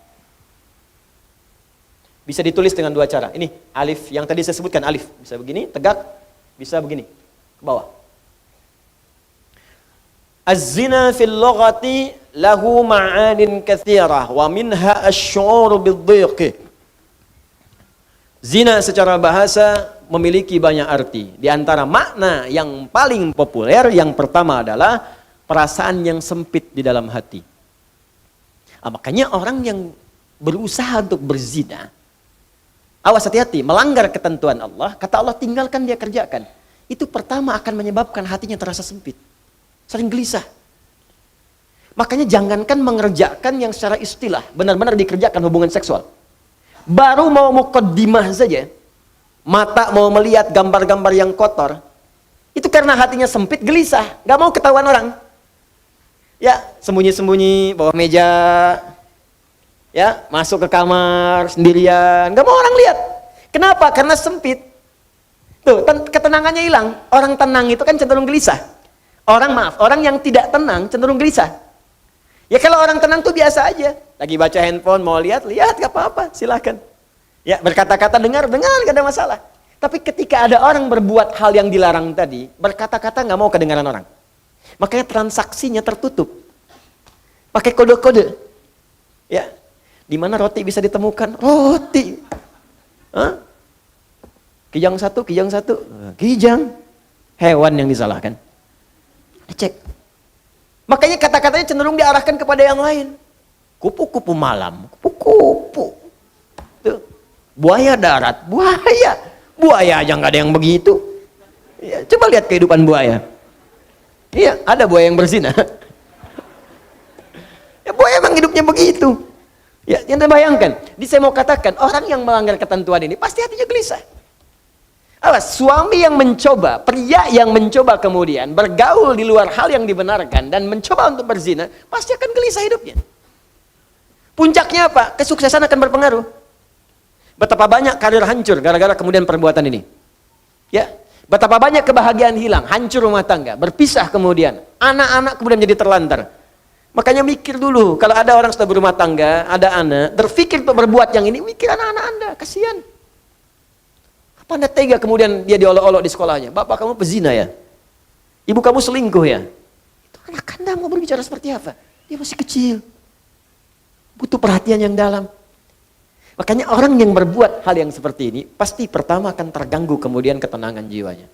Bisa ditulis dengan dua cara. Ini alif yang tadi saya sebutkan, alif. Bisa begini, tegak, bisa begini, ke bawah. Az-zina fil lughati lahu ma'anin katsirah wa minha asy-syu'ur bid-dhiq. Zina secara bahasa memiliki banyak arti. Di antara makna yang paling populer, yang pertama adalah perasaan yang sempit di dalam hati. Makanya orang yang berusaha untuk berzina, awas hati-hati, melanggar ketentuan Allah, kata Allah tinggalkan dia kerjakan. Itu pertama akan menyebabkan hatinya terasa sempit. Sering gelisah. Makanya jangankan mengerjakan yang secara istilah, benar-benar dikerjakan hubungan seksual. Baru mau muqaddimah saja, mata mau melihat gambar-gambar yang kotor, itu karena hatinya sempit, gelisah, gak mau ketahuan orang. Ya, sembunyi-sembunyi bawah meja, ya, masuk ke kamar sendirian, gak mau orang lihat. Kenapa? Karena sempit. Tuh, ketenangannya hilang. Orang tenang itu kan cenderung gelisah. Orang yang tidak tenang cenderung gelisah. Ya kalau orang tenang tuh biasa aja. Lagi baca handphone, mau lihat, gak apa-apa, silahkan. Ya, berkata-kata, dengar, gak ada masalah. Tapi ketika ada orang berbuat hal yang dilarang tadi, berkata-kata gak mau kedengaran orang. Makanya transaksinya tertutup. Pakai kode-kode. Ya, di mana roti bisa ditemukan? Roti. Hah? Kijang satu. Kijang. Hewan yang disalahkan. Cek. Makanya kata-katanya cenderung diarahkan kepada yang lain. Kupu-kupu malam, kupu-kupu. Tuh. Buaya darat, buaya aja nggak ada yang begitu. Ya, coba lihat kehidupan buaya. Iya, ada buaya yang berzina. Ya, buaya emang hidupnya begitu. Ya, yang bayangkan. Jadi saya mau katakan, orang yang melanggar ketentuan ini pasti hatinya gelisah. Awas, suami yang mencoba, pria yang mencoba kemudian bergaul di luar hal yang dibenarkan dan mencoba untuk berzina, pasti akan gelisah hidupnya. Puncaknya apa? Kesuksesan akan berpengaruh. Betapa banyak karir hancur gara-gara kemudian perbuatan ini. Ya, betapa banyak kebahagiaan hilang, hancur rumah tangga, berpisah kemudian, anak-anak kemudian jadi terlantar. Makanya mikir dulu, kalau ada orang sudah berumah tangga, ada anak, berpikir untuk berbuat yang ini, mikir anak-anak Anda, kasihan. Apa Anda tega kemudian dia diolok-olok di sekolahnya? Bapak kamu pezina ya? Ibu kamu selingkuh ya? Itu anak Anda mau berbicara seperti apa? Dia masih kecil. Butuh perhatian yang dalam. Makanya orang yang berbuat hal yang seperti ini, pasti pertama akan terganggu kemudian ketenangan jiwanya.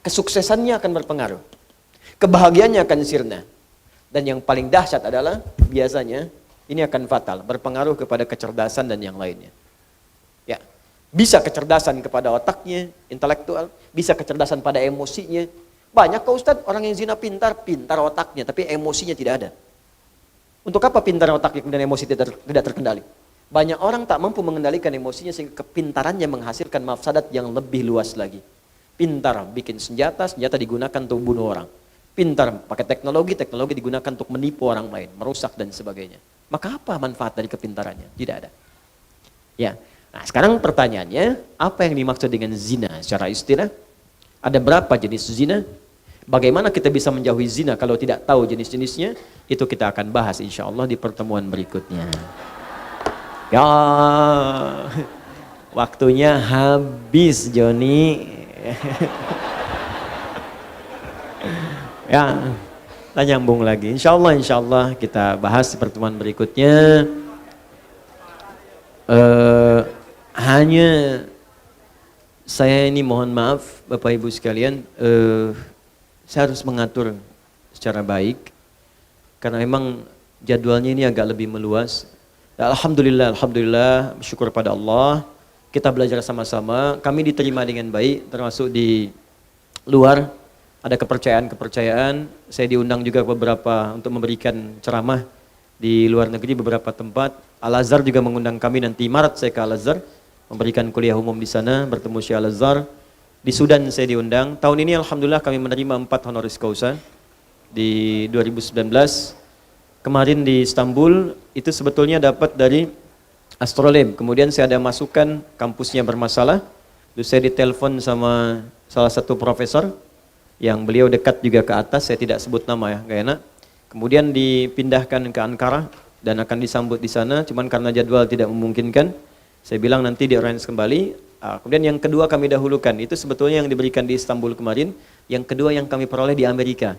Kesuksesannya akan berpengaruh. Kebahagiaannya akan sirna. Dan yang paling dahsyat adalah, biasanya, ini akan fatal, berpengaruh kepada kecerdasan dan yang lainnya. Ya, bisa kecerdasan kepada otaknya, intelektual, bisa kecerdasan pada emosinya. Banyak kok Ustadz, orang yang zina pintar otaknya, tapi emosinya tidak ada. Untuk apa pintar otaknya dan emosi tidak terkendali? Banyak orang tak mampu mengendalikan emosinya sehingga kepintarannya menghasilkan mafsadat yang lebih luas lagi. Pintar bikin senjata digunakan untuk bunuh orang. Pintar pakai teknologi digunakan untuk menipu orang lain, merusak dan sebagainya. Maka apa manfaat dari kepintarannya? Tidak ada. Ya. Nah, sekarang pertanyaannya, apa yang dimaksud dengan zina secara istilah? Ada berapa jenis zina? Bagaimana kita bisa menjauhi zina kalau tidak tahu jenis-jenisnya? Itu kita akan bahas insya Allah di pertemuan berikutnya. Ya, waktunya habis Joni. Ya, kita nyambung lagi. Insya Allah kita bahas di pertemuan berikutnya. Hanya saya ini mohon maaf Bapak Ibu sekalian, saya harus mengatur secara baik karena memang jadwalnya ini agak lebih meluas. Alhamdulillah, bersyukur pada Allah, kita belajar sama-sama, kami diterima dengan baik, termasuk di luar ada kepercayaan, saya diundang juga beberapa untuk memberikan ceramah di luar negeri beberapa tempat. Al-Azhar juga mengundang kami, nanti Maret saya ke Al-Azhar, memberikan kuliah umum di sana, bertemu Syekh Al-Azhar. Di Sudan saya diundang. Tahun ini alhamdulillah kami menerima 4 honoris causa di 2019. Kemarin di Istanbul itu sebetulnya dapat dari Astrolab. Kemudian saya ada masukan kampusnya bermasalah. Lalu saya ditelepon sama salah satu profesor yang beliau dekat juga ke atas, saya tidak sebut nama ya, gak enak. Kemudian dipindahkan ke Ankara dan akan disambut di sana, cuman karena jadwal tidak memungkinkan, saya bilang nanti di-arrange kembali. Kemudian yang kedua kami dahulukan, itu sebetulnya yang diberikan di Istanbul kemarin, yang kedua yang kami peroleh di Amerika.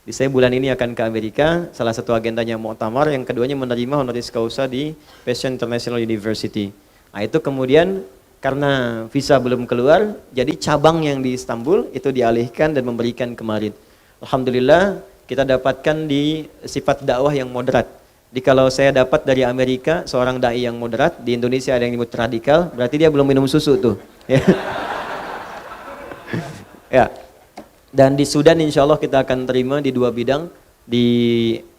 Di saya bulan ini akan ke Amerika, salah satu agendanya Mu'tamar, yang keduanya menerima honoris causa di Passion International University. Nah itu kemudian karena visa belum keluar, jadi cabang yang di Istanbul itu dialihkan dan memberikan kemarin. Alhamdulillah kita dapatkan di sifat dakwah yang moderat. Jadi kalau saya dapat dari Amerika seorang dai yang moderat, di Indonesia ada yang disebut radikal, berarti dia belum minum susu tuh. Ya. Ya. Dan di Sudan insya Allah kita akan terima di 2 bidang, di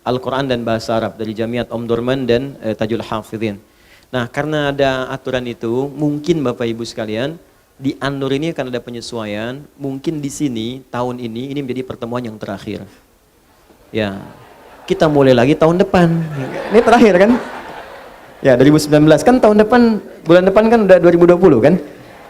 Al-Quran dan Bahasa Arab, dari Jamiat Om Durman dan Tajul Hafidhin. Nah karena ada aturan itu, mungkin Bapak Ibu sekalian, di An-Nur ini akan ada penyesuaian, mungkin di sini tahun ini menjadi pertemuan yang terakhir. Ya. Kita mulai lagi tahun depan. Ini terakhir kan? Ya, 2019 kan tahun depan, bulan depan kan udah 2020 kan?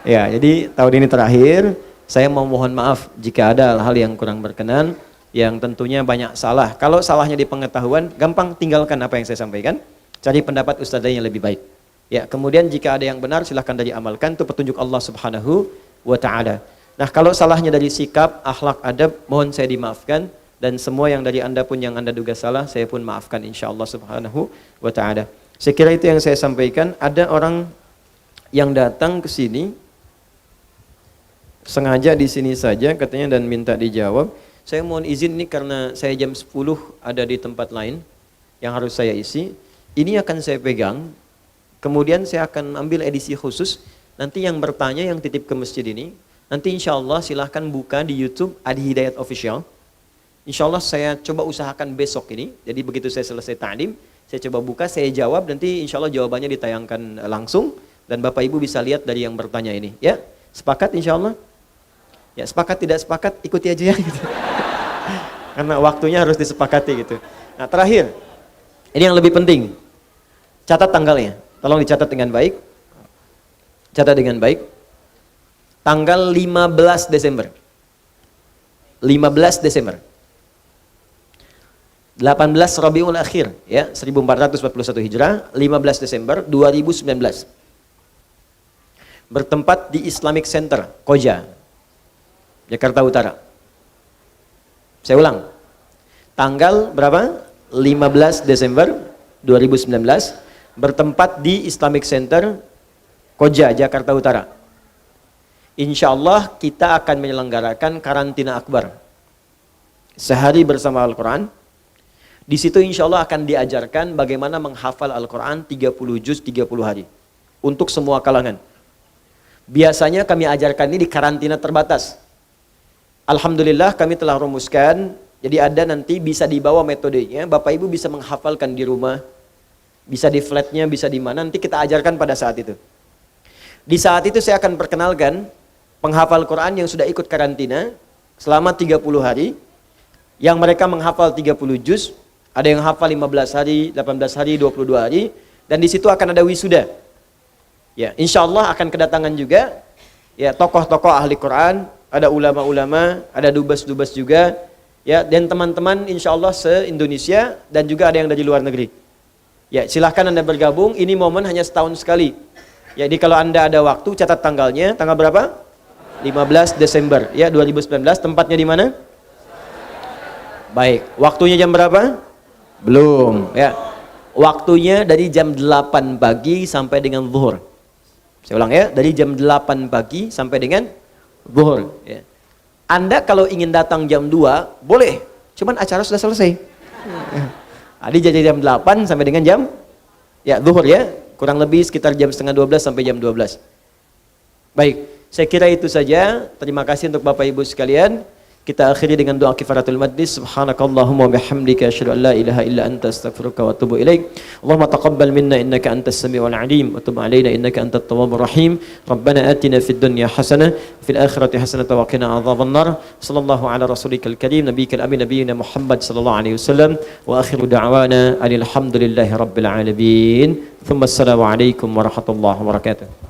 Ya, jadi tahun ini terakhir. Saya mau mohon maaf jika ada hal-hal yang kurang berkenan, yang tentunya banyak salah. Kalau salahnya di pengetahuan, gampang tinggalkan apa yang saya sampaikan. Cari pendapat ustaz yang lebih baik. Ya, kemudian jika ada yang benar silahkan dari amalkan, itu petunjuk Allah Subhanahu wa taala. Nah, kalau salahnya dari sikap, akhlak, adab, mohon saya dimaafkan. Dan semua yang dari Anda pun yang Anda duga salah, saya pun maafkan insyaallah Subhanahu wa ta'ala. Saya kira itu yang saya sampaikan. Ada orang yang datang ke sini, sengaja di sini saja katanya dan minta dijawab. Saya mohon izin nih karena saya jam 10 ada di tempat lain yang harus saya isi. Ini akan saya pegang, kemudian saya akan ambil edisi khusus. Nanti yang bertanya, yang titip ke masjid ini, nanti insyaallah silahkan buka di YouTube Adi Hidayat Official. Insya Allah saya coba usahakan besok ini. Jadi begitu saya selesai ta'lim, saya coba buka, saya jawab. Nanti insya Allah jawabannya ditayangkan langsung. Dan Bapak Ibu bisa lihat dari yang bertanya ini. Ya, sepakat insya Allah? Ya, sepakat tidak sepakat, ikuti aja ya. Gitu. Karena waktunya harus disepakati gitu. Nah terakhir, ini yang lebih penting. Catat tanggalnya. Tolong dicatat dengan baik. Catat dengan baik. Tanggal 15 Desember. 15 Desember. 18 Rabiul Akhir ya, 1441 Hijrah, 15 Desember 2019. Bertempat di Islamic Center, Koja, Jakarta Utara. Saya ulang. Tanggal berapa? 15 Desember 2019 bertempat di Islamic Center Koja, Jakarta Utara. Insya Allah kita akan menyelenggarakan karantina akbar. Sehari bersama Al-Quran. Di situ insya Allah akan diajarkan bagaimana menghafal Al-Quran 30 juz 30 hari. Untuk semua kalangan. Biasanya kami ajarkan ini di karantina terbatas. Alhamdulillah kami telah rumuskan. Jadi ada nanti bisa dibawa metodenya. Bapak Ibu bisa menghafalkan di rumah. Bisa di flatnya, bisa di mana. Nanti kita ajarkan pada saat itu. Di saat itu saya akan perkenalkan penghafal Quran yang sudah ikut karantina selama 30 hari. Yang mereka menghafal 30 juz. Ada yang hafal 15 hari, 18 hari, 22 hari. Dan di situ akan ada wisuda. Ya, insya Allah akan kedatangan juga ya tokoh-tokoh ahli Quran, ada ulama-ulama, ada dubas-dubas juga, ya, dan teman-teman insya Allah se-Indonesia dan juga ada yang dari luar negeri. Ya, silahkan Anda bergabung. Ini momen hanya setahun sekali. Jadi kalau Anda ada waktu, catat tanggalnya. Tanggal berapa? 15 Desember ya 2019. Tempatnya di mana? Baik. Waktunya jam berapa? Belum. Ya. Waktunya dari jam 8 pagi sampai dengan zuhur. Saya ulang ya, dari jam 8 pagi sampai dengan zuhur. Ya. Anda kalau ingin datang jam 2, boleh. Cuman acara sudah selesai. Jadi jam 8 sampai dengan jam ya zuhur ya. Kurang lebih sekitar jam setengah 12 sampai jam 12. Baik, saya kira itu saja. Terima kasih untuk Bapak Ibu sekalian. Kita akhiri dengan doa kifaratul majlis. Subhanakallahumma wa bihamdika asyhadu an la ilaha illa anta astaghfiruka wa atubu ilaik. Allahumma taqabbal minna innaka antas samiul alim wa tub alaina innaka antat tawwabur rahim. Rabbana atina fid dunya hasanah fil akhirati hasanah wa qina adzabannar. Sallallahu ala rasulikal karim nabiyikal amin nabiyina Muhammad sallallahu alaihi wasallam wa akhiru da'wana alhamdulillahi rabbil alamin. Thumma assalamu alaikum warahmatullahi wabarakatuh.